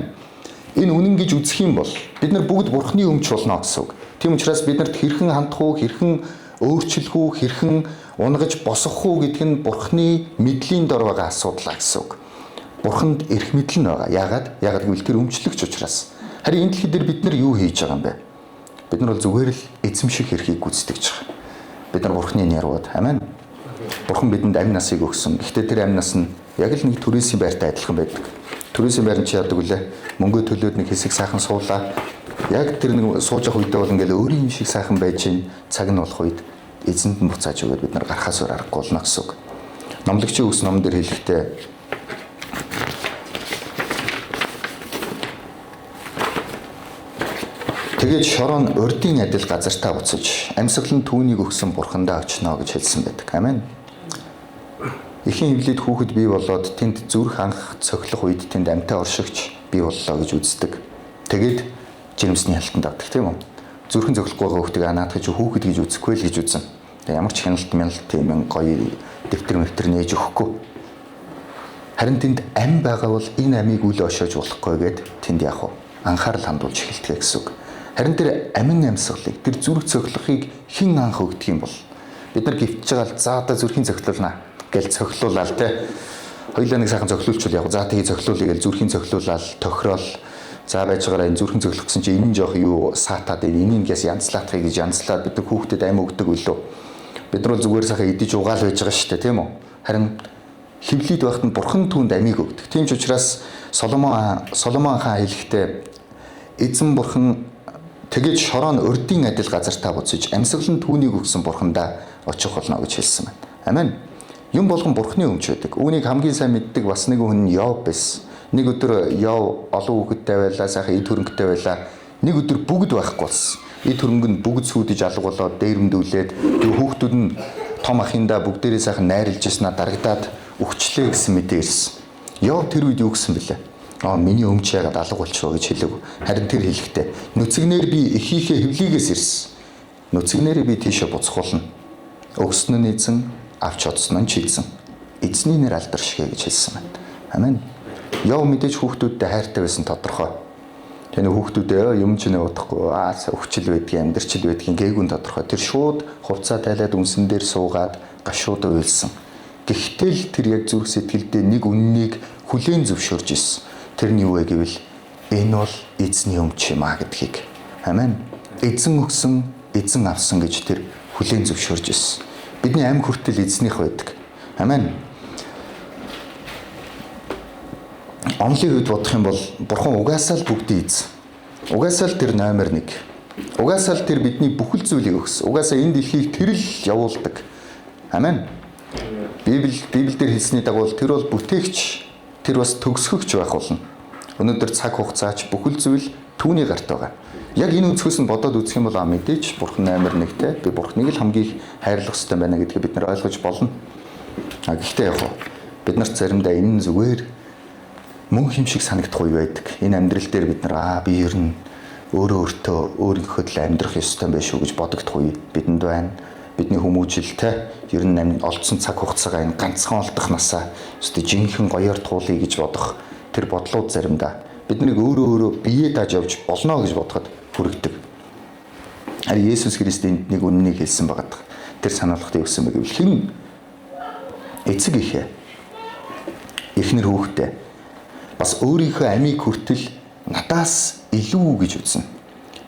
Энэ үнэн гэж үзэх юм бол бид нар бүгд Бурханы өмч болно гэсэн үг. Тийм учраас биднэрт хэрхэн хандах уу, хэрхэн өөрчлөх үү, хэрхэн унгаж босгох уу гэдэг нь Бурханы мэдлийн дор байгаа асуудал гэсэн үг. Бурханд эрх мэдэл нь байгаа. Яагаад гэвэл тэр өмчлөгч учраас. Харин энэ дэлхий дээр бид нар юу хийж байгаа юм бэ? Бид нар бол зүгээр л эзэмших эрхийг гүйцэтгэж байгаа. Бид нар Бурханы нэрвод. Амен. Бурхан бидэнд амь насыг өгсөн. Гэхдээ тэр амь нас нь яг л нэг түрээсийн байртай адилхан байдаг. Түрээсийн байр нь чи яадаг вүлээ? Мөнгө төлөөд нэг хэсэг сайхан суулаа. Яг тэр нэг сууж явах үедээ бол ингээл өөрийн юм шиг сайхан байж гин. Цаг нь болох үед эзэнд нь буцааж өгөөд бид нар гарахаас өөр аргагүй болно гэсэн үг. Номлогчийн үгс ном дээр хэлэхдээ тэгээд шорон урдын адил газартаа буцаж амьсгал нь түүнийг өгсөн Бурхандаа очино гэж хэлсэн байдаг. Амен. Эхийн хөвлөд хүүхэд бий болоод тэнд зүрх анх цохилох үед тэнд амьтаа оршигч бий боллоо гэж үздэг. Тэгээд жирэмсний хялтанд авдаг тийм үү? Зүрхэн цохилохгүй байгаа хүүхдийг наадах чи хүүхэд гэж үзэхгүй л гэж үзэн. Тэгээд ямар ч хяналт тийм гоё дэвтэр нээж өгөхгүй. Харин тэнд ам байгаа бол энэ амийг үл өшөөж болохгүй гэд тэнд яг анхаарал хандуулж эхэлдэг гэсэн үг. Харин тэр амин амьсгалыг, тэр зүрх цохилохыг хэн анх өгдөг юм бол бид нар гівтж байгаа за одоо зүрхийн цохилуулна гэж цохилуулаад те хоёулаа нэг сайхан цохилуулчвал яг за тийг цохилуулъя гэж зүрхийн цохилуулаад тохирол за байж байгаараа энэ зүрхэн цохилох гэсэн чинь энэ жоох юу саатаад энийг яс янзлаахыг гэж янзлаад бид нар хүүхдэд амь өгдөг үлээ. Бид нар бол зүгээр сайхан идэж угаал байж байгаа шүү дээ тийм үү? Харин хөвлөд байхад нь Бурхан түүнд амийг өгдөг. Тийм ч учраас Соломон хаан хэлэхдээ эзэн Бурхан тэгээд шорон урдын адил газартаа буцаж амьсгал нь түүнийг өгсөн Бурхандаа очих болно гэж хэлсэн байна. Амен. Юм болгон Бурханы өмч байдаг. Үүнийг хамгийн сайн мэддэг бас нэг хүн Йов байсан. Нэг өдөр Йов олон хүүхэдтэй байлаа, сайхан эд хөрөнгөтэй байлаа. Нэг өдөр бүгд байхгүй болсон. Эд хөрөнгө нь бүгд сүйдэж алга болоод дээрэмдүүлээд тэр хүүхдүүд нь том ахиндаа бүгдээрээ сайхан найрлж яснаа дарагдаад өгчлээ гэсэн мэдээ ирсэн. Йов тэр үед юу гэсэн бэлээ? Миний өмч яагаад алга болчихоо гэж хэлэв. Харин тэр хэлэхдээ нүцгнээр би эхийнхээ хөвлийгээс ирсэн. Нүцгнээрээ би тийшээ буцхуулна. Өгсөн нь эзэн, авч чадсан нь чийдсэн. Эзний нэр алдаршгэ гэж хэлсэн байна. Амен. Йов мэдээж хүүхдүүдтэй хайртай байсан тодорхой. Тэний хүүхдүүдээ юм ч нэ удахгүй өвчл байдгийн амьдрчил байдгийн гээгүн тодорхой. Тэр шууд хувцас тайлаад үнсэн дээр суугаад гашууд уйлсан. Гэхдээ л тэр яг зүрх сэтгэлдээ нэг үннийг хүлээн зөвшөөрж ирсэн. Тэр нь юу вэ гэвэл энэ бол эзний өмч юм а гэдгийг. Амен. Эзэн өгсөн, эзэн авсан гэж тэр хүлээн зөвшөөрж ирсэн. Бидний амь хүртэл эзнийх байдаг. Амен. Онлын үед бодох юм бол Бурхан угаасаа л бүгдийг эзэн. Угаасаа л тэр номер 1. Угаасаа л тэр бидний бүхэл зүйлийг өгсөн. Угаасаа энэ дэлхийг тэр л явуулдаг. Амен. Библиэлд хэлсний дагуу тэр бол бүтээгч, тэр бас төгсгөгч байх болно. Өнөөдөр цаг хугацаач бүхэл зүйл түүний гарт байгаа. Яг энэ өнцгөөс нь бодоод үзэх юм бол мэдээж Бурхан номер 1-тэй би Бурханыг л хамгийн хайрлах хэрэгтэй байна гэдгийг бид нар ойлгож болно. Гэхдээ яг бид нарт заримдаа энэ зүгээр мөн хэм шиг санагдах үе байдаг. Энэ амьдрал дээр бид нар би ер нь өөртөө өөрийнхөө л амьдрах ёстой юм байна шүү гэж бодогдох үе бидэнд байна. Бидний хүмүүжилтэй ер нь олдсон цаг хугацаагаа энэ ганцхан олдох насаа өстой жинхэнэ гоёор туулъя гэж бодох тэр бодлууд заримдаа биднийг өөрөө бие дааж явж болно гэж бодоход хүрэгдэг. Харин Есүс Христ энд нэг үннийг хэлсэн байгаа. Тэр санаалгад өгсөн мэг гэвэл хэн эцэг ихэ эхнэр хүүхдээ бас өөрийнхөө амийг хүртэл надаас илүү гэж үзнэ.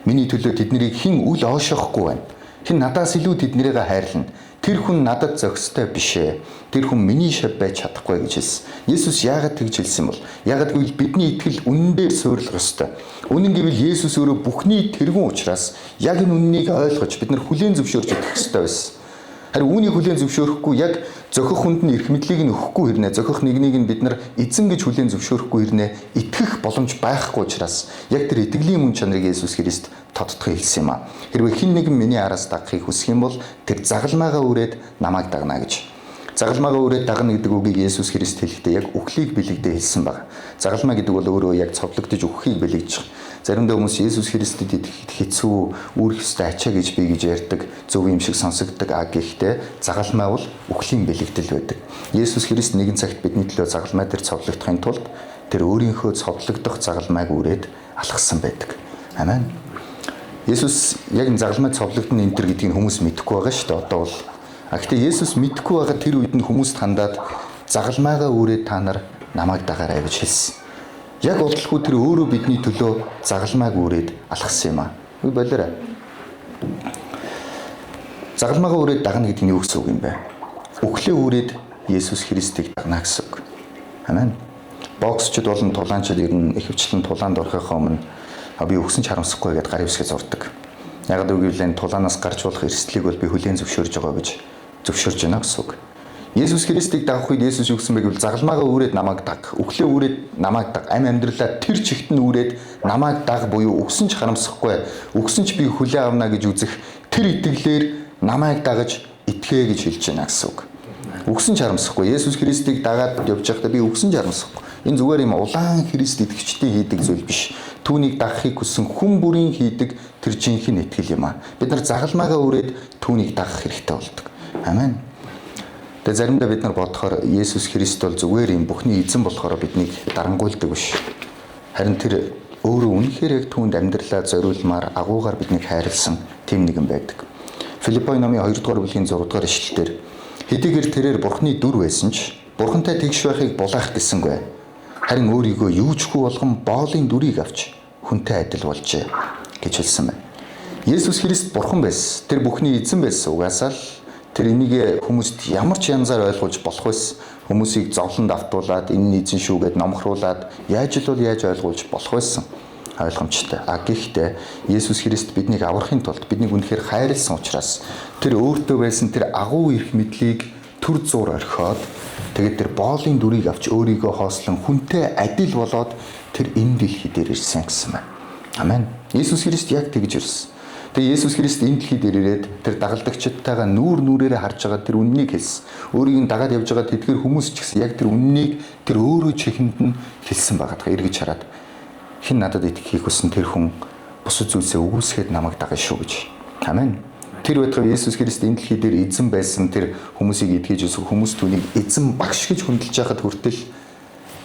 Миний төлөө тэднийг хэн үл оошоохгүй байна. Хэн надаас илүү тэднийгээ хайрлана. Тэр хүн надад зохистой биш ээ. Тэр хүн миний шав байж чадахгүй гэж хэлсэн. Есүс яагаад тэгж хэлсэн бол? Яагаад гэвэл бидний итгэл үнэн дээр суйрлах ёстой. Үнэн гэвэл Есүс өөрөө бүхний тэргүүн учраас яг энэ үннийг ойлгож бид нар хүлээн зөвшөөрч идэх ёстой байсан. Харин үүнийг хүлээн зөвшөөрөхгүй яг зохих хүнд нь эрх мэдлийг нь өгөхгүй хэрнээ зохих нэгнийг нь бид нар эзэн гэж хүлээн зөвшөөрөхгүй хэрнээ итгэх боломж байхгүй учраас яг тэр итгэлийн мөн чанарыг Есүс Христ тодтгох хэлсэн юм а. Хэрвээ хэн нэгэн миний араас дагахыг хүсэх юм бол тэр загалмаагаа үрээд намайг дагна гэж. Загалмаагаа үрээд дагна гэдэг үгийг Есүс Христ хэлэхдээ яг үхлийг бэлэгдээ хэлсэн байна. Загалмаа гэдэг бол өөрөө яг цовдлогдож үххийг бэлэгдэж байгаа. Заримдаа хүмүүс Есүс Христэд итгэхэд хэцүү, үүрэх ёстой ачаа гэж би гэж ярьдаг, зөв юм шиг сонсогддог. Гэхдээ загалмаа бол үхлийн бэлэгдэл байдаг. Есүс Христ нэгэн цагт бидний төлөө загалмаа дээр цовдлогдохын тулд тэр өөрийнхөө цовдлогдох загалмайг үрээд алхсан байдаг. Амен. Есүс яг энэ загалмай цовдлогдно энэ төр гэдгийг хүмүүс мэдэхгүй байгаа шүү дээ. Одоо бол гэхдээ Есүс мэдэхгүй байгаа тэр үед нь хүмүүст хандаад загалмайгаа үрээд та нар намайг дагаарай гэж хэлсэн. Яг удалгүй тэр өөрөө бидний төлөө загалмайг үрээд алхсан юм аа. Үгүй болоорой. Загалмайгаа үрээд дагна гэдэг нь юу гэсэн үг юм бэ? Үхлээ үрээд Есүс Христийг дагна гэсэн үг. Амен. Боксчид болон тулаанчид ер нь ихэвчлэн тулаанд орохоо өмнө би өгсөн ч харамсахгүй гэдээ гар ивсгээ зурдаг. Яг гэвэл энэ тулаанаас гарч болох эрсдлийг бол би хүлээн зөвшөөрж байгаа гэж зөвшөөрж байна гэсэн үг. Есүс Христийг дагах үед Есүс юу гэсэн бэ гэвэл загалмаагаа үрээд намайг даг. Үхлээ үрээд намайг даг. Амь амьдралаа тэр чигт нь үрээд намайг даг буюу өгсөн ч харамсахгүй. Өгсөн ч би хүлээн авна гэж үзэх тэр итгэлээр намайг дагаж итгэе гэж хэлж байна гэсэн үг. Өгсөн ч харамсахгүй. Есүс Христийг дагаад явж байхдаа би өгсөн ч харамсахгүй. Энэ зүгээр юм улаан Христ итгэгчдийн хийдэг зүйл биш. Түүнийг дагахыг хүссэн хүн бүрийн хийдэг тэр жинхэнэ итгэл юм аа. Бид нар загалмаагаа үрээд түүнийг дагах хэрэгтэй болдог. Амен. Тэгээ заримдаа бид нар бодохоор Есүс Христ бол зүгээр юм бүхний эзэн болохоор биднийг дарангуйлдаг биш. Харин тэр өөрөө үнэхээр яг түүнд амьдралаа зориулмаар агуугаар биднийг хайрлсан тийм нэгэн байдаг. Филиппой номын 2 дугаар бүлгийн 6 дугаар ишлэлээр хэдийгээр тэрээр Бурхны дүр байсан ч Бурхантай тэгш байхыг булаах гэсэнгүй. Харин өөрийгөө юучгүй болгон боолын дүрийг авч хүнтэй адил болжээ гэж хэлсэн байна. Есүс Христ Бурхан байсан. Тэр бүхний эзэн байсан. Угаасаа л тэр энийг хүмүүст ямар ч янзаар ойлгуулж болох байсан. Хүмүүсийг зовлонд автуулаад энэ нь эзэн шүү гэд номхруулад яаж л бол яаж ойлгуулж болох байсан. Ойлгомжтой. Гэхдээ Есүс Христ биднийг аврахын тулд биднийг үнэхээр хайрлсан учраас тэр өөртөө байсан тэр агуу эрх мэдлийг төр зур орхиод тэгээд тэр боолын дүрийг авч өөрийгөө хоослон хүнтэй адил болоод тэр энэ дэлхий дээр ирсэн гэсэн байна. Амен. Есүс Христ яг тэгж ирсэн. Тэгээ Есүс Христ энэ дэлхий дээр ирээд тэр дагалдагчдтайгаа нүүр нүрээрээ харж байгаа тэр үннийг хэлсэн. Өөрийг нь дагаад явж байгаа тэдгэр хүмүүс ч гэсэн яг тэр үннийг тэр өөрөө чихэнд нь хэлсэн байгаа. Эргэж хараад хэн надад итгэхийг хүссэн тэр хүн бусад зүйлсээ үгүйсгээд намайг дагна шүү гэж. Амен. Тэр байтугай Есүс Христ энэ дэлхий дээр эзэн байсан тэр хүмүүсийг итгэж өсөх хүмүүс түүнийг эзэн багш гэж хүндэлж байхад хүртэл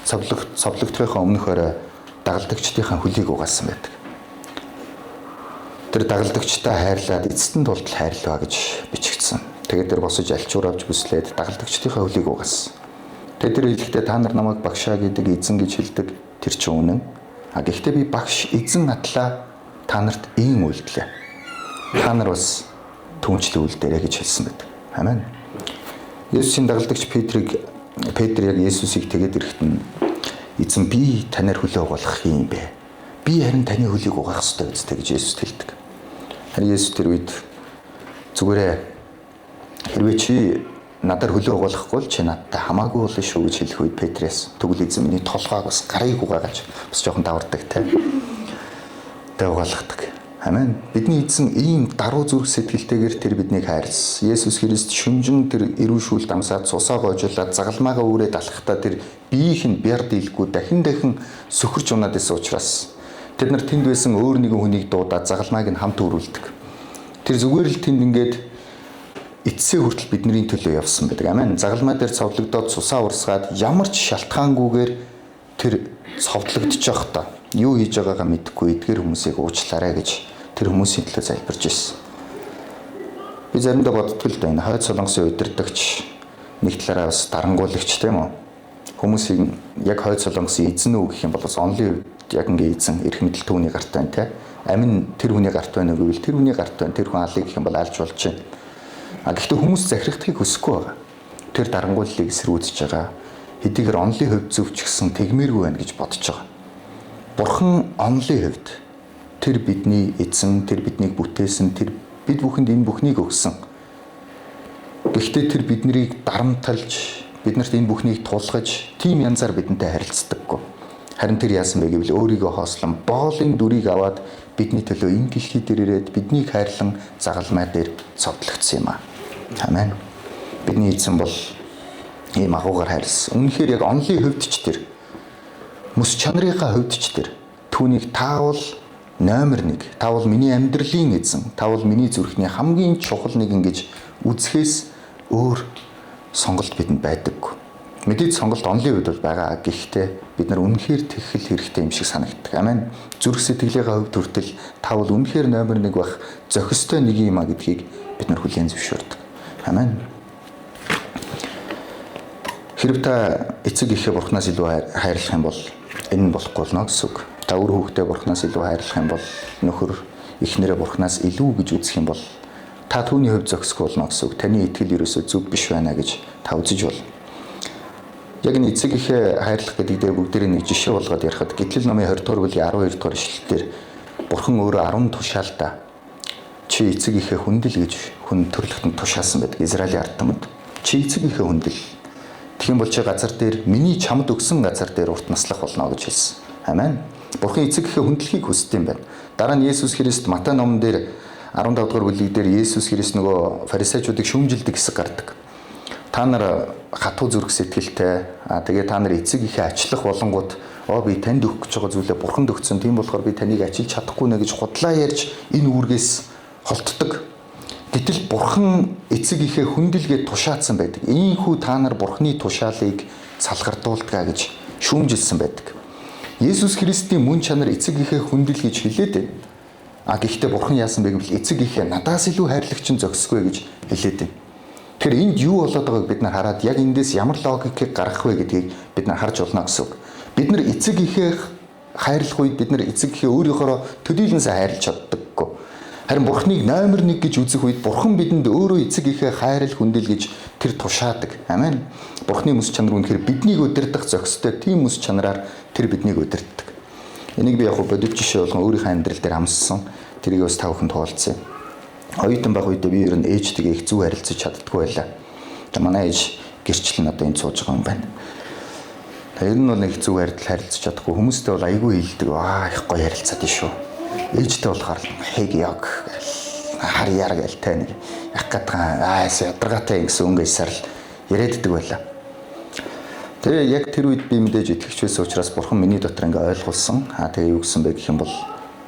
цовлогдохын өмнөх орой дагалдагчдын хөлийг угаасан байдаг. Тэр дагалдагчтай хайрлаад эцэстэн тулд хайрлаа гэж бичигдсэн. Тэгээд тэр босож альчуур авч бүслээд дагалдагчдын хөлийг угаасан. Тэгээд тэр хэлэхдээ та нар намайг багшаа гэдэг эзэн гэж хэлдэг тэр чинь үнэн. Гэхдээ би багш эзэн атлаа та нарт ийм үйлдэлээ. Та нар бас түнчлэн үлдээрэй гэж хэлсэн байдаг. Амен. Есүсийн дагалдагч Петр яг Есүсийг тэгээд ирэхэд нь эзэн би танаар хөлөө угаах юм бэ. Би харин таны хөлийг угаах ёстой гэж Есүс хэлдэг. Харин Есүс тэр үед зүгээрээ хэрвээ чи надаар хөлөө угаахгүй бол чи надтай хамаагүй болно шүү гэж хэлэх үед Петрээс тэгвэл эзэн миний толгойг бас гарыг угаагаж бас жоохон давардаг те. Тэ угаалгадаг. Амен. Бидний эзэн ийм даруй зүрх сэтгэлтэйгээр тэр биднийг хайрлсан. Есүс Христ шүнжин тэр эрүүшүүлт амсаад цусаа гоожуулаад загалмаагаа үрээд алхахдаа тэр биеийнх нь бяр дийлгүй дахин сөхөрч унаад байсан учраас тэд нар тэнд байсан өөр нэгэн хүнийг дуудаад загалмайг нь хамт өрүүлдэг. Тэр зүгээр л тэнд ингээд эцсээ хүртэл бидний төлөө явсан байдаг. Амен. Загалмай дээр цовдлогдоод цусаа урсгаад ямар ч шалтгаангүйгээр тэр цовдлогдож явахдаа юу хийж байгаагаа мэдэхгүй эдгээр хүмүүсийг уучлаарай гэж тэр хүмүүсийн төлөө залбирч ирсэн. Би заримдаа боддог л да энэ хойд солонгосын удирдагч нэг талаараа бас дарангуулагч тийм үү? Хүмүүсийг яг хойд солонгосын эзэн үү гэх юм бол бас онлын яг ингээ эзэн эрх мэдэл түүний гарт байна те. Амин тэр хүний гарт байна уу гэвэл тэр хүний гарт байна. Тэр хүн алыг гэх юм бол алж болж байна. Гэхдээ хүмүүс захирагдахыг хүсэхгүй байгаа. Тэр дарангууллыг эсэргүүцэж байгаа. Хэдийгээр онлын хувьд зөвчгсөн тэгмээргүй байна гэж бодож байгаа. Бурхан онлын хувьд тэр бидний эзэн, тэр биднийг бүтээсэн, тэр бид бүхэнд энэ бүхнийг өгсөн. Гэхдээ тэр биднийг дарамталж, биднэрт энэ бүхнийг тулгаж, тийм янзаар бидэнтэй харилцдаггүй. Харин тэр яасан бэ гэвэл өөрийгөө хоослон боолын дүрийг аваад бидний төлөө энэ дэлхий дээр ирээд биднийг хайрлан загалмай дээр цовдлогдсон юм аа. Амен. Бидний эзэн бол ийм агуугаар хайрлсан. Үнэхээр яг онлын хувьд ч тэр мөс чанарынхаа хувьд ч тэр түүнийг таавал номер 1, таавал миний амьдралын эзэн, таавал миний зүрхний хамгийн чухал нэгэн гэж үзэхээс өөр сонголт бидэнд байдаггүй. Мэдээж сонголт онлын хувьд бол байгаа. Гэхдээ бид нар үнэхээр тэгхэл хэрэгтэй юм шиг санагддаг. Амен. Зүрх сэтгэлийнхаа хувьд хүртэл таавал үнэхээр номер 1 байх зохистой нэг юм а гэдгийг бид нар хүлээн зөвшөөрдөг. Амен. Хэрв та эцэг эхээ бурхнаас илүү хайрлах юм бол энэ нь болохгүй болно гэсэн үг. Та өөр хүүхдээ бурхнаас илүү хайрлах юм бол нөхөр эхнэрээ бурхнаас илүү гэж үзэх юм бол та түүний хувьд зохисгүй болно гэсэн үг. Таны итгэл ерөөсөө зөв биш байна гэж та үзэж болно. Яг энэ эцэг эхээ хайрлах гэдэг дээр бүгдээрээ нэг жишээ болгоод ярихад Гитлэл номын 20 дугаар бүлгийн 12 дугаар ишлэлээр бурхан өөрөө 10 тушаалтаа чи эцэг эхээ хүндэл гэж хүн төрлөختөнд тушаасан байдаг. Израилийн ард түмэд чи эцэг эхээ хүндэл. Тэгхийн бол чи газар дээр миний чамд өгсөн газар дээр урт наслах болно гэж хэлсэн. Амен. Бурхан эцэг эхээ хүндлэхийг хүсдэг юм байна. Дараа нь Есүс Христ Матай номон дээр 15 дугаар бүлэг дээр Есүс Христ нөгөө фарисеучуудыг шүүмжилдэг хэсэг гардаг. Та нар хатуу зүрх сэтгэлтэй, тэгээ та нар эцэг эхээ ачлах болонгууд би танд өгөх гэж байгаа зүйлээ бурханд өгсөн. Тийм болохоор би таныг ачилж чадахгүй нэ гэж худлаа ярьж энэ үүргээс холтдог. Гэтэл бурхан эцэг эхээ хүндэлгээд тушаацсан байдаг. Ийхүү та нар бурханы тушаалыг салгардуулдгаа гэж шүүмжилсэн байдаг. Есүс Христийн мөн чанар эцэг эхээ хүндэл гэж хэлээд байна. Гэхдээ бурхан яасан бэ гэвэл эцэг эхээ надаас илүү хайрлагч нь зохисгүй гэж хэлээд байна. Тэгэхээр энд юу болоод байгааг бид нар хараад яг эндээс ямар логикийг гаргах вэ гэдгийг бид нар харж болно гэсэн үг. Бид нар эцэг эхээ хайрлах үед бид нар эцэг эхээ өөрийнхөө төдийлөнсөө хайрлаж чаддаггүй. Харин бурхныг номер 1 гэж үзэх үед бурхан бидэнд өөрөө эцэг эхээ хайрал хүндэл гэж тэр тушаадаг. Амен. Бурхны мэс чанар үнэхээр биднийг удирдах зохистой тийм мэс чанараар тэр биднийг удирддаг. Энийг би яг бодит жишээ болгон өөрийнхөө амьдрал дээр амссан. Тэрийг бас та бүхэнд хуваалцъя. Оюутан байх үедээ би ер нь ээжтэйгээ их зүг харилцаж чаддаггүй байлаа. Манай ээж гэрчлэн одоо энд сууж байгаа юм байна. Тэр нь бол нэг зүг харилцаж чадахгүй. Хүмүүстэй бол айгүй хилдэг. Их гоё харилцаад шүү. Ээжтэй болохоор хэг яг харьяар гээл тэ нэг яг гадгаа ядаргаатай гэсэн өнгөсөр л яриаддаг байлаа. Тэгээ яг тэр үед би мэдээж итгэж байсан учраас бурхан миний дотор ингээ ойлгуулсан. Тэгээ юу гэсэн бэ гэх юм бол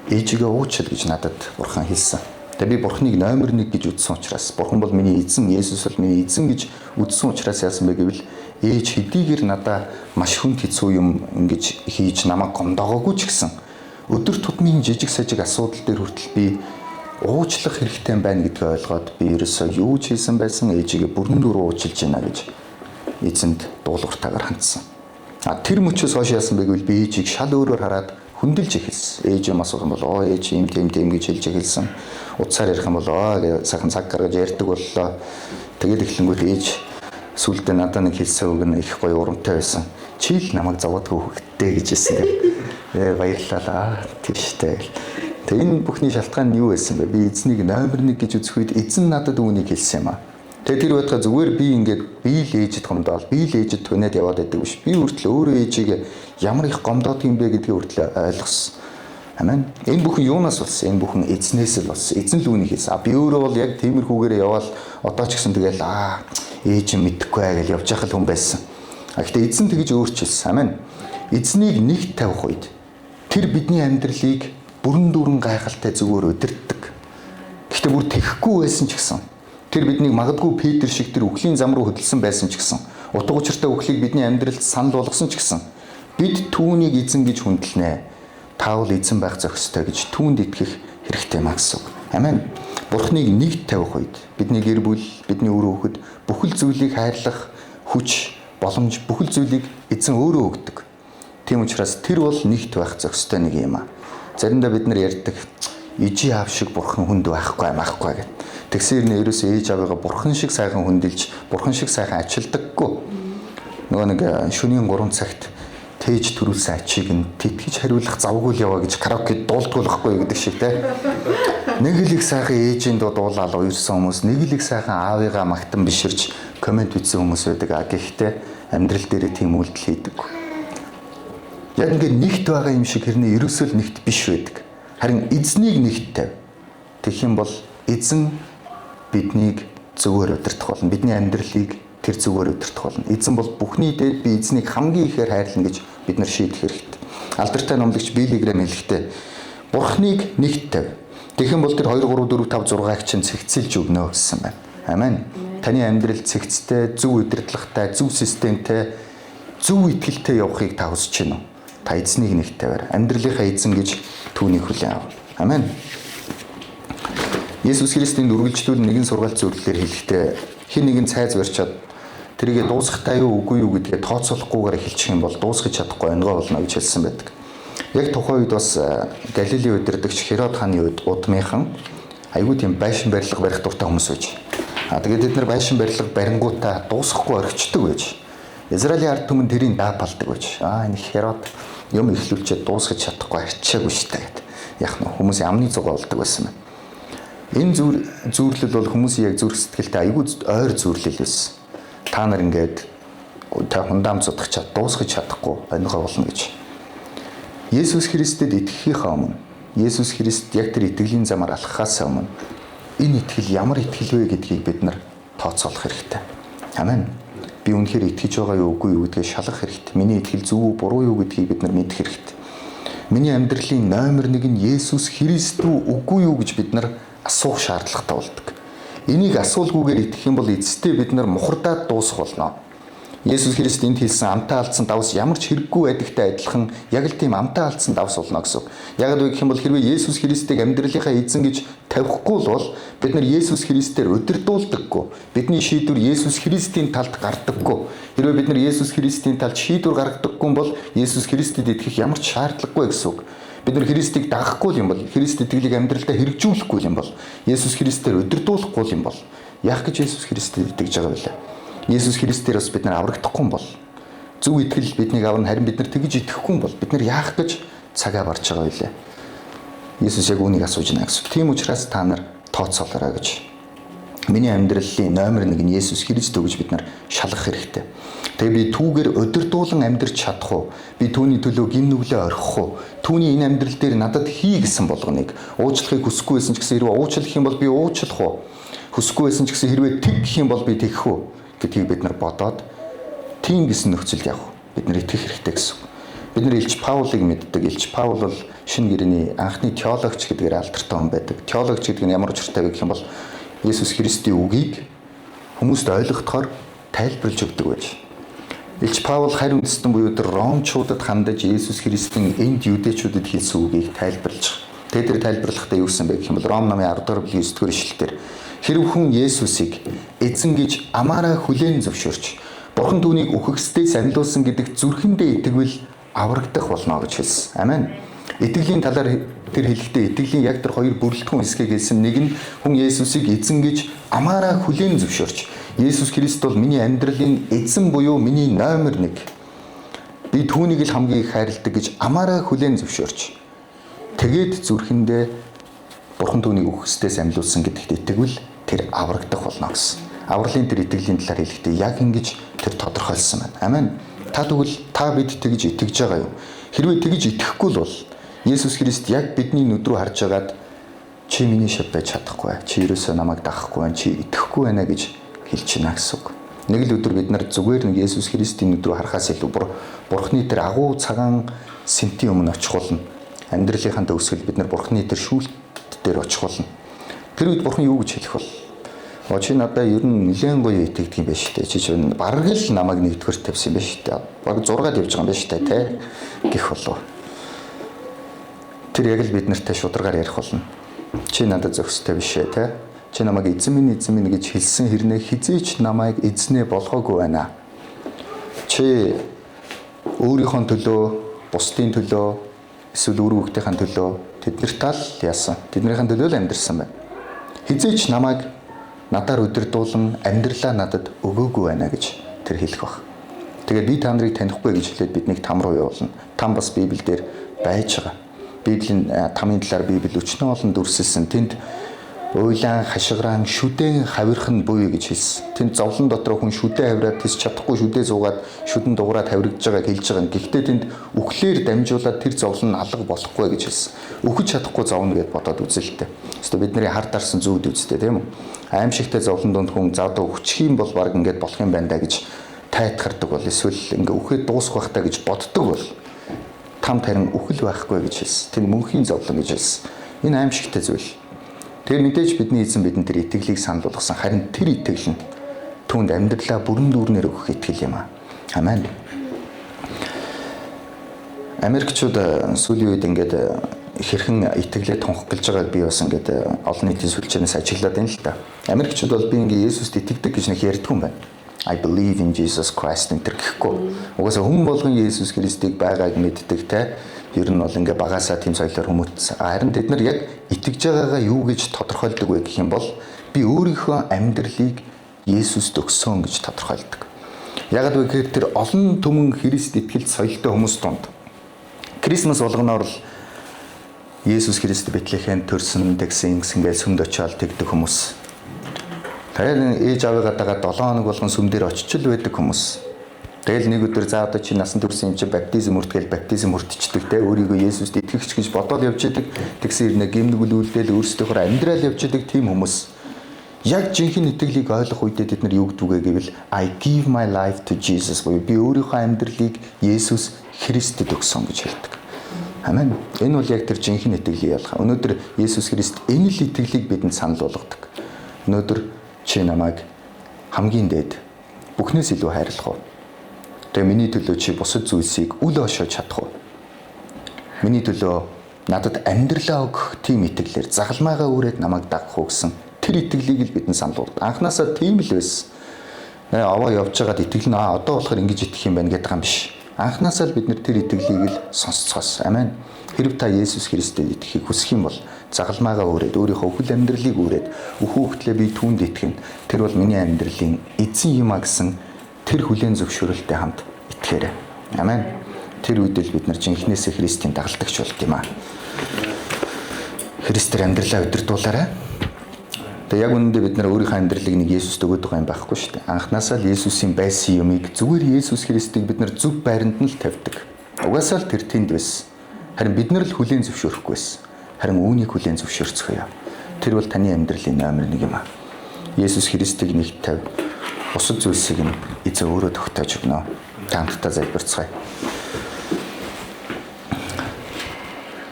ээжигээ уучил гэж надад бурхан хэлсэн. Тэгээ би бурханыг номер 1 гэж үзсэн учраас бурхан бол миний эзэн, Есүс бол миний эзэн гэж үзсэн учраас яасан бэ гэвэл ээж хэдийгээр надаа маш хүнд хэцүү юм ингэж хийж намайг гомдоогоогүй ч гэсэн өдөр тутмын жижиг сажиг асуудал дээр хүртэл би уучлах хэрэгтэй байна гэдгийг ойлгоод би ерөөсөө юу ч хийсэн байсан ээжигээ бүрэн дүүрэн уучлж байна гэж эзэнд дуулууртаагаар хандсан. Тэр мөчөөс хойш яасан бэ гэвэл би ээжийг шал өөрөөр хараад хүндэлж эхэлсэн. Ээж юм асуух юм бол ээж юм тийм гэж хэлж эхэлсэн. Утсаар ярих юм бол сайхан цаг гаргаж ярьдаг боллоо. Тэгээд эхлэнгүүт ээж сүлдээ надад нэг хэлсэн үг нь их гоё урамтай байсан. Чи л намайг зовоодгүй хөвгттэй гэж хэлсэн. Баярлалаа. Тэр штэ. Тэгээ энэ бүхний шалтгаан нь юу байсан бэ? Би эзнийг номер 1 гэж үзэх үед эзэн надад үүнийг хэлсэн юм аа. Тэгээ тэр байтугай зүгээр би ингээд би л ээжэд гомдоол, би л ээжэд тунаад яваад байдаг биш. Би хүртэл өөрөө ээжигээ ямар их гомдоод юм бэ гэдгийг хүртэл ойлгосон. Амен. Энэ бүхэн юунаас болсон? Энэ бүхэн эзнээс л болсон. Эзэн л үүнийг хийсэн. Би өөрөө бол яг тиймэрхүүгээр яваал одоо ч гэсэн тэгэл ээж юм мэдэхгүй гэж явж байхад хүн байсан. Гэхдээ эзэн тэгж өөрчилсөн. Амен. Эзнийг нэгт тавих үед тэр бидний амьдралыг бүрэн дүүрэн гайхалтай зүгээр удирддаг. Гэхдээ бүр тэхгүй байсан ч гэсэн тэр биднийг магадгүй Петр шиг тэр үхлийн зам руу хөдөлсөн байсан ч гэсэн утга учиртай үхлийг бидний амьдралд санал болгосон ч гэсэн бид түүнийг эзэн гэж хүндэлнэ. Таавал эзэн байх зохистой гэж түүнд итгэх хэрэгтэй маа гэсэн. Амен. Бурхныг нэгт тавих үед бидний гэр бүл, бидний үр хүүхэд бүхэл зүйлийг хайрлах хүч, боломж бүхэл зүйлийг эзэн өөрөө өгдөг. Тийм учраас тэр бол нэгт байх зохистой нэг юм аа. Заримдаа бид нар ярьдаг ижи аав шиг бурхан хүнд байхгүй гэдэг. Тэгсээр нэ ерөөсөө ээж аваагаа бурхан шиг сайхан хүндэлж, бурхан шиг сайхан ачилдаггүй. Нөгөө нэг шөнийн 3 цагт тээж төрүүлсэн ачийг нь тэтгэж хариулах завгүй л яваа гэж караокед дуулдгүй байхгүй гэдэг шиг те. Нэг л их сайхан ээжийн дуулаад уурсан хүмүүс, нэг л их сайхан аавыгаа магтан биширч комент бичсэн хүмүүс байдаг. Гэхдээ амьдрал дээр тийм үйлдэл хийдэг. Яг ингээд нэгт байгаа юм шиг хэрнээ ерөөсөө л нэгт биш байдаг. Харин эзнийг нэгт тавь. Тэгэх юм бол эзэн биднийг зөвөр удирдах болно. Бидний амьдралыг тэр зүгээр удирдах болно. Эзэн бол бүхний дээд би эзнийг хамгийн ихээр хайрлана гэж бид нар шийдэх хэрэгтэй. Алдартай номлогч Билли Грэм хэлэхдээ Бурхныг нэгт тавь. Тэгэх юм бол тэр 2 3 4 5 6-ыг чинь цэгцэлж өгнө гэсэн байна. Амен. Таны амьдрал цэгцтэй, зөв удирдлагатай, зөв системтэй, зөв итгэлтэй явахыг та хүсэж байна уу? Та эзнийг нэгт тавиар. Амьдралынхаа эзэн гэж түүнийг хүлээн ав. Амен. Есүс Христийн үргэлжлүүл нэгэн сургаалт зөвлөлөөр хэлэхдээ хэн нэгэн цайз барьчаад тэрийг дуусгахтай юу үгүй юу гэдгээ тооцоолохгүйгээр эхэлчих юм бол дуусгаж чадахгүй онгой болно гэж хэлсэн байдаг. Яг тухайн үед бас Галилийн удирдагч Херод хааны үед удмынхан айгүй тийм байшин барилга барих дуртай хүмүүс байж. Тэгээд бид нар байшин барилга барингуудаа дуусгахгүй орхичдөг байж. Израилийн ард түмэн тэрийг даапалдаг байж. Энэ Херод юм эхлүүлчихэд дуусгаж чадахгүй арчаагүй штэ гэд. Яг нь хүмүүсийн амны зугаа болдог байсан байна. Энэ зүйрлэл бол хүмүүсийн яг зүрх сэтгэлтэй айгүй ойр зүйрлэл байсан. Та нар ингээд та хундаам зодох чад дуусгаж чадахгүй онгой болно гэж. Есүс Христэд итгэхийнхаа өмнө Есүс Христ яг тэр итгэлийн замаар алхахаас өмнө энэ итгэл ямар итгэл вэ гэдгийг бид нар тооцоолох хэрэгтэй. Амен. Би үнэхээр итгэж байгаа юу үгүй юу гэдгийг шалгах хэрэгтэй. Миний итгэл зөв үү буруу юу гэдгийг бид нар мэдэх хэрэгтэй. Миний амьдралын номер 1 нь Есүс Христ рүү үгүй юу гэж бид нар асуух шаардлагатай болдог. Энийг асуулгүйгээр итгэх юм бол эцэстээ бид нар мухардаад дуусах болно. Есүс Христ энд хэлсэн амтаа алдсан давс ямар ч хэрэггүй байдагтай адилхан яг л тийм амтаа алдсан давс болно гэсэн. Яг л гэх юм бол хэрвээ Есүс Христийг амьдралынхаа эзэн гэж тавихгүй бол бид нар Есүс Христээр удирдуулдаггүй. Бидний шийдвэр Есүс Христийн талд гардаггүй. Хэрвээ бид нар Есүс Христийн талд шийдвэр гаргадаггүй бол Есүс Христэд итгэх ямар ч шаардлагагүй гэсэн үг. Бид нар Христийг дагахгүй юм бол, Христ итгэлийг амьдралдаа хэрэгжүүлэхгүй юм бол, Есүс Христээр удирдуулахгүй юм бол яах гэж Есүс Христэд итгэж байгаа вэ? Есүс Христээр бас бид нар аврагдахгүй юм бол, зөв итгэл биднийг аварна, харин бид нар тэгж итгэхгүй юм бол бид нар яах гэж цагаа барж байгаа вэ? Есүс яг үүнийг асууж байна гэсэн. Тийм учраас та нар тооцоолоорой гэж. Миний амьдралын номер 1 нь Есүс Христ гэж бид нар шалгах хэрэгтэй. Тэгээ би түүгээр удирдуулан амьдрч чадах уу? Би түүний төлөө гин нүглээ орхих уу? Түүний энэ амьдрал дээр надад хий гэсэн болгоныг уучлахыг хүсэхгүй байсан ч гэсэн хэрвээ уучлах юм бол би уучлах уу? Хүсэхгүй байсан ч гэсэн хэрвээ тэг гэх юм бол би тэгэх үү? Гэдгийг бид нар бодоод тийм гэсэн нөхцөлд явах. Бид нар итгэх хэрэгтэй гэсэн. Бид нар Илч Паулыг мэддэг. Илч Паул бол шинэ гэрээний анхны теологч гэдгээр алдартай хүн байдаг. Теологч гэдэг нь ямар учиртай гэх юм бол Есүс Христийн үгийг хүмүүст ойлгохоор тайлбарлаж өгдөг байж. Илч Паул харь үндэстэн буюу Ромчуудад хандаж Есүс Христийн энд юудэчүүдэд хэлсэн үгийг тайлбарлаж. Тэр тайлбарлахдаа юу гэсэн бэ гэх юм бол Ром намын 10 дугаар бүлгийн 9 дугаар ишлэлээр хэрв хүн Есүсийг эзэн гэж амаараа хүлээн зөвшөөрч Бурхан түүнийг үхэгсдээс амьлуулсан гэдэг зүрхэндээ итгэвэл аврагдах болно гэж хэлсэн. Амен. Итгэлийн талаар тэр хэлэхдээ итгэлийн яг тэр хоёр бүрэлдэхүүн хэсгийг хэлсэн. Нэг нь хүн Есүсийг эзэн гэж амаараа хүлээн зөвшөөрч Есүс Христ бол миний амьдралын эзэн буюу миний номер 1. Би түүнийг л хамгийн их хайрладаг гэж амаараа хүлээн зөвшөөрч тэгээд зүрхэндээ Бурхан түүнийг үхсдээс амьлуулсан гэдэгт итгэвэл тэр аврагдах болно гэсэн. Авралын тэр итгэлийн талаар хэлэхдээ яг ингэж тэр тодорхойлсон байна. Амен. Та тэгвэл та бид тэгж итгэж байгаа юу? Хэрвээ тэгж итгэхгүй бол Есүс Христ яг бидний нүд рүү харж агаад чи миний шав байж чадахгүй, чи ерөөсөө намайг дагахгүй байна, чи итгэхгүй байна гэж хэлж байна гэсэн үг. Нэг л өдөр бид нар зүгээр нэг Есүс Христийн нүд рүү харахаас илүү Бурхны тэр агуу цагаан сэнтийн өмнө очих болно. Амьдралынхаа төгсгөл бид нар Бурхны тэр шүүлт дээр очих болно. Тэр үед Бурхан юу гэж хэлэх бол? Чи надад ер нь нэлээд гоё итгэдэг юм байна шүү дээ. Чи бараг л намайг нэгдүгээр тавьсан юм байна шүү дээ. Бараг 6-ад явж байгаа юм байна шүү дээ, тэ гэх болов. Тэр яг л бид нартай шударгаар ярих болно. Чи надад зохистой биш ээ, тэ. Чи намайг эзэн минь гэж хэлсэн хэрнээ хизээч намайг эзнээ болгоогүй байна. Чи өөрийнхөө төлөө, бусдын төлөө, эсвэл үр хүүхдийн төлөө тэднэрт тал яасан. Тэднийхэн төлөө л амьдэрсэн байна. Хизээч намайг надаар удирдуулан амьдралаа надад өгөөгүй байна гэж тэр хэлэх баг. Тэгээд би та нарыг танихгүй гэж хэлээд биднийг там руу явуулна. Там бас Библиэлд байж байгаа. Библийн тамийн талаар Библи өчнөө олон дүрсэлсэн. Тэнд уйлаан, хашгираан, шүдэн хавирхан буй гэж хэлсэн. Тэнд зовлон дотор хүн шүдэн хавираад тис чадахгүй шүдээ суугаад шүдэн дуурайд хавиргаж байгааг хэлж байгаа. Гэхдээ тэнд үхлээр дамжуулаад тэр зовлон нь алга болохгүй гэж хэлсэн. Үхэж чадахгүй зовно гэд бодоод үзэлтэй. Өөртөө бидний хар дарсан зүуд үзтэй тийм үү? Аимшигтай зовлон донд хүн заадуу хүчхийн бол баг ингээд болох юм байна да гэж тайтгардаг бол эсвэл ингээ үхээд дуусах байх та гэж боддог бол там тарин үхэл байхгүй гэж хэлсэн. Тэр мөнхийн зовлон гэж хэлсэн. Энэ аимшигтай зүйл. Тэр мэдээж бидний эзэн бидэнд тэр итгэлийг санал болгосон. Харин тэр итгэл нь түүнд амьдралаа бүрэн дүүрнээр өгөх итгэл юм аа. Амен. Америкчууд сүүлийн үед ингээд хэрхэн итгэлээ тунхаг гэлж байгааг би бас ингээд олон нийтийн сүлжээнээс ажиглаад байна л да. Америкчууд бол би ингээд Есүст итгэдэг гэж нэг ярьдаг юм байна. I believe in Jesus Christ энэ гэхгүй. Угаасаа хүн болгон Есүс Христийг байгааг мэддэг те. Ер нь бол ингээд багасаа тийм соёлоор хүмүүцсэн. Харин тэд нар яг итгэж байгаагаа юу гэж тодорхойлдог вэ гэх юм бол би өөрийнхөө амьдралыг Есүст өгсөн гэж тодорхойлдог. Ягаад вэ гэхээр тэр олон түмэн Христ итгэлд соёлтой хүмүүс донд Крисмас болгоноор л Есүс Христ Бэтлехэм төрсөн гэсэн ингээд сүмд очиод тэгдэг хүмүүс. Тэгээд ээж аваагаа дагаад 7 хоног болгон сүм дээр очичл байдаг хүмүүс. Тэгэл нэг өдөр за одоо чи насан турш юм чи баптизм өртгөл баптизм өртчихдэг те өөрийгөө Есүст итгэгч гэж бодоод явж идэг. Тэгсэн ирнэ гимнүгэл үлдээл өөрсдийнхөө амьдрал явж идэг тийм хүмүүс. Яг жинхэнэ итгэлийг ойлгох үедээ тэд нар юу гэдэг вэ гэвэл I give my life to Jesus. Би өөрийнхөө амьдралыг Есүс Христэд өгсөн гэж хэлдэг. Амен. Энэ бол яг тэр жинхэнэ итгэлийг ялах. Өнөөдөр Есүс Христ энэ л итгэлийг бидэнд санал болгодог. Өнөөдөр чи намайг хамгийн дээд бүхнээс илүү хайрлах уу? Тэгээ миний төлөө чи бусад зүйлсийг үл ошоож чадах уу? Миний төлөө надад амьдралаа өгөх тийм итгэлээр загалмайгаа үрээд намайг дагах уу гэсэн тэр итгэлийг л бидэнд санал болгодог. Анхнаасаа тийм л байсан. Аваа явж байгаад итгэл нь одоо болохоор ингэж итгэх юм байна гэдэг юм биш. Анхнаасаа л бид нэр тэр итгэлийг л сонсцгоос. Амен. Хэрв та Есүс Христэд итгэхийг хүсэх юм бол загалмайгаа өрөөд өөрийнхөө өхөл амьдралыг өрөөд өөхөөхтлээ би түүнд итгэн. Тэр бол миний амьдралын эзэн юм а гэсэн тэр хүлээн зөвшөөрөлтэй хамт итгэхээрэй. Амен. Тэр үед л бид нар жинхнээсээ Христийн дагалдагч болт юм а. Христээр амьдралаа удирдуулаарай. Тэгээ яг үнэндээ бид нар өөрийнхөө амьдралыг нэг Есүст өгöd байгаа юм байхгүй шүү дээ. Анхнаасаа л Есүсийн байсан юмыг зүгээр Есүс Христийг бид нар зөв байранд нь л тавьдаг. Угаасаа л тэр тэнд байсан. Харин бид нар л хүлээн зөвшөөрөхгүй байсан. Харин үүнийг хүлээн зөвшөөрцгөөё. Тэр бол таны амьдралын номер 1 юм аа. Есүс Христийг нэг тавь. Бусад зүйлсийг нь эзэн өөрөө тогтоож өгнө. Таамттай залбирцгаая.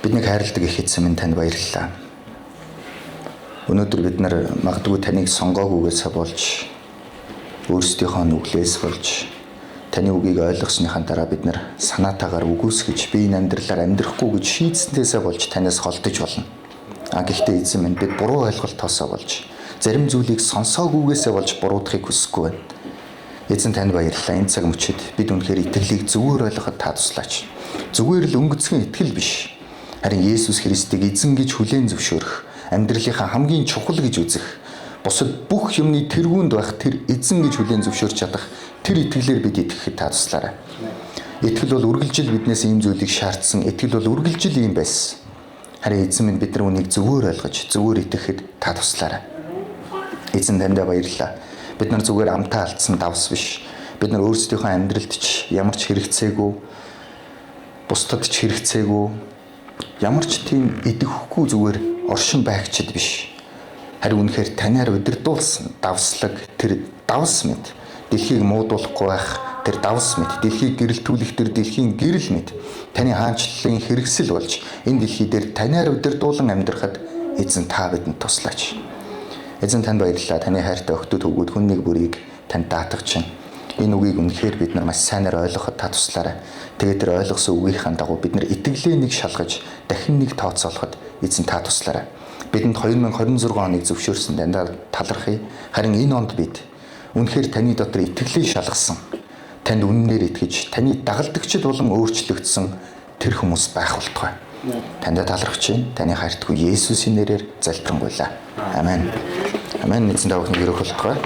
Биднийг хайрладаг их эзэн минь танд баярлалаа. Өнөөдөр бид нар магадгүй таныг сонгоогүйгээсээ болж өөрсдийнхөө нүглээс болж таны үгийг ойлгосныхаа дараа бид нар санаатаагаар үгүйсгэж би энэ амьдралаар амьдрахгүй гэж шийдсэнээсээ болж танаас холдож болно. Гэхдээ эзэн минь бид буруу ойлголтоосоо болж зарим зүйлийг сонсоогүйгээсээ болж буруудахыг хүсэхгүй байна. Эзэн танд баярлалаа. Энэ цаг мөчид бид үнэхээр итгэлийг зөвөр ойлгоход та туслаач. Зүгээр л өнгөцгөн итгэл биш. Харин Есүс Христийг эзэн гэж хүлээн зөвшөөрөх, амьдралынхаа хамгийн чухал гэж үзэх, бусад бүх юмны тэргүүнд байх тэр эзэн гэж хүлээн зөвшөөрч чадах тэр итгэлээр бид итгэхэд та туслаарай. Итгэл бол үргэлжил биднээс ийм зүйлийг шаардсан. Итгэл бол үргэлжил ийм байсан. Харин эзэн минь бид нар үнийг зөвөр ойлгож, зөвөр итгэхэд та туслаарай. Эзэн таньдаа баярлалаа. Бид нар зүгээр амтаа алдсан давс биш. Бид нар өөрсдийнхөө амьдралд ч ямар ч хэрэгцээгүй, бусдад ч хэрэгцээгүй, ямар ч тийм идэвхгүй зүгээр оршин байгчид биш. Харин үнэхээр танаар удирдуулсан давслаг тэр давс мэд дэлхийг муудуулахгүй байх тэр давс мэд дэлхийг гэрэлтүүлэх тэр дэлхийн гэрэл мэд таны хаанчлалын хэрэгсэл болж энэ дэлхий дээр танаар удирдуулан амьдрахад эзэн та бидэнд туслаач. Эзэн танд баярлалаа. Таны хайртай охтууд хөвгүүд хүн нэг бүрийг танд даатгаж байна. Энэ үгийг үнэхээр бид нар маш сайнаар ойлгоход та туслаарай. Тэгээд тэр ойлгосон үгийнхаа дагуу бид нар итгэлээ нэг шалгаж дахин нэг тооцоолоход эзэн та туслаарай. Бидэнд 2026 оныг зөвшөөрсөн дандаа талархъя. Харин энэ онд бид үнэхээр таны дотор итгэлээ шалгасан, танд үнэнээр итгэж, таны дагалдагчд болон өөрчлөгдсөн тэр хүмүүс байх болтугай. Танд талархаж байна. Таны хайртгүй Есүсийн нэрээр залбирanгуйлаа. Амен. Амен. Эзэн та бүхнийг өрөөх болтугай.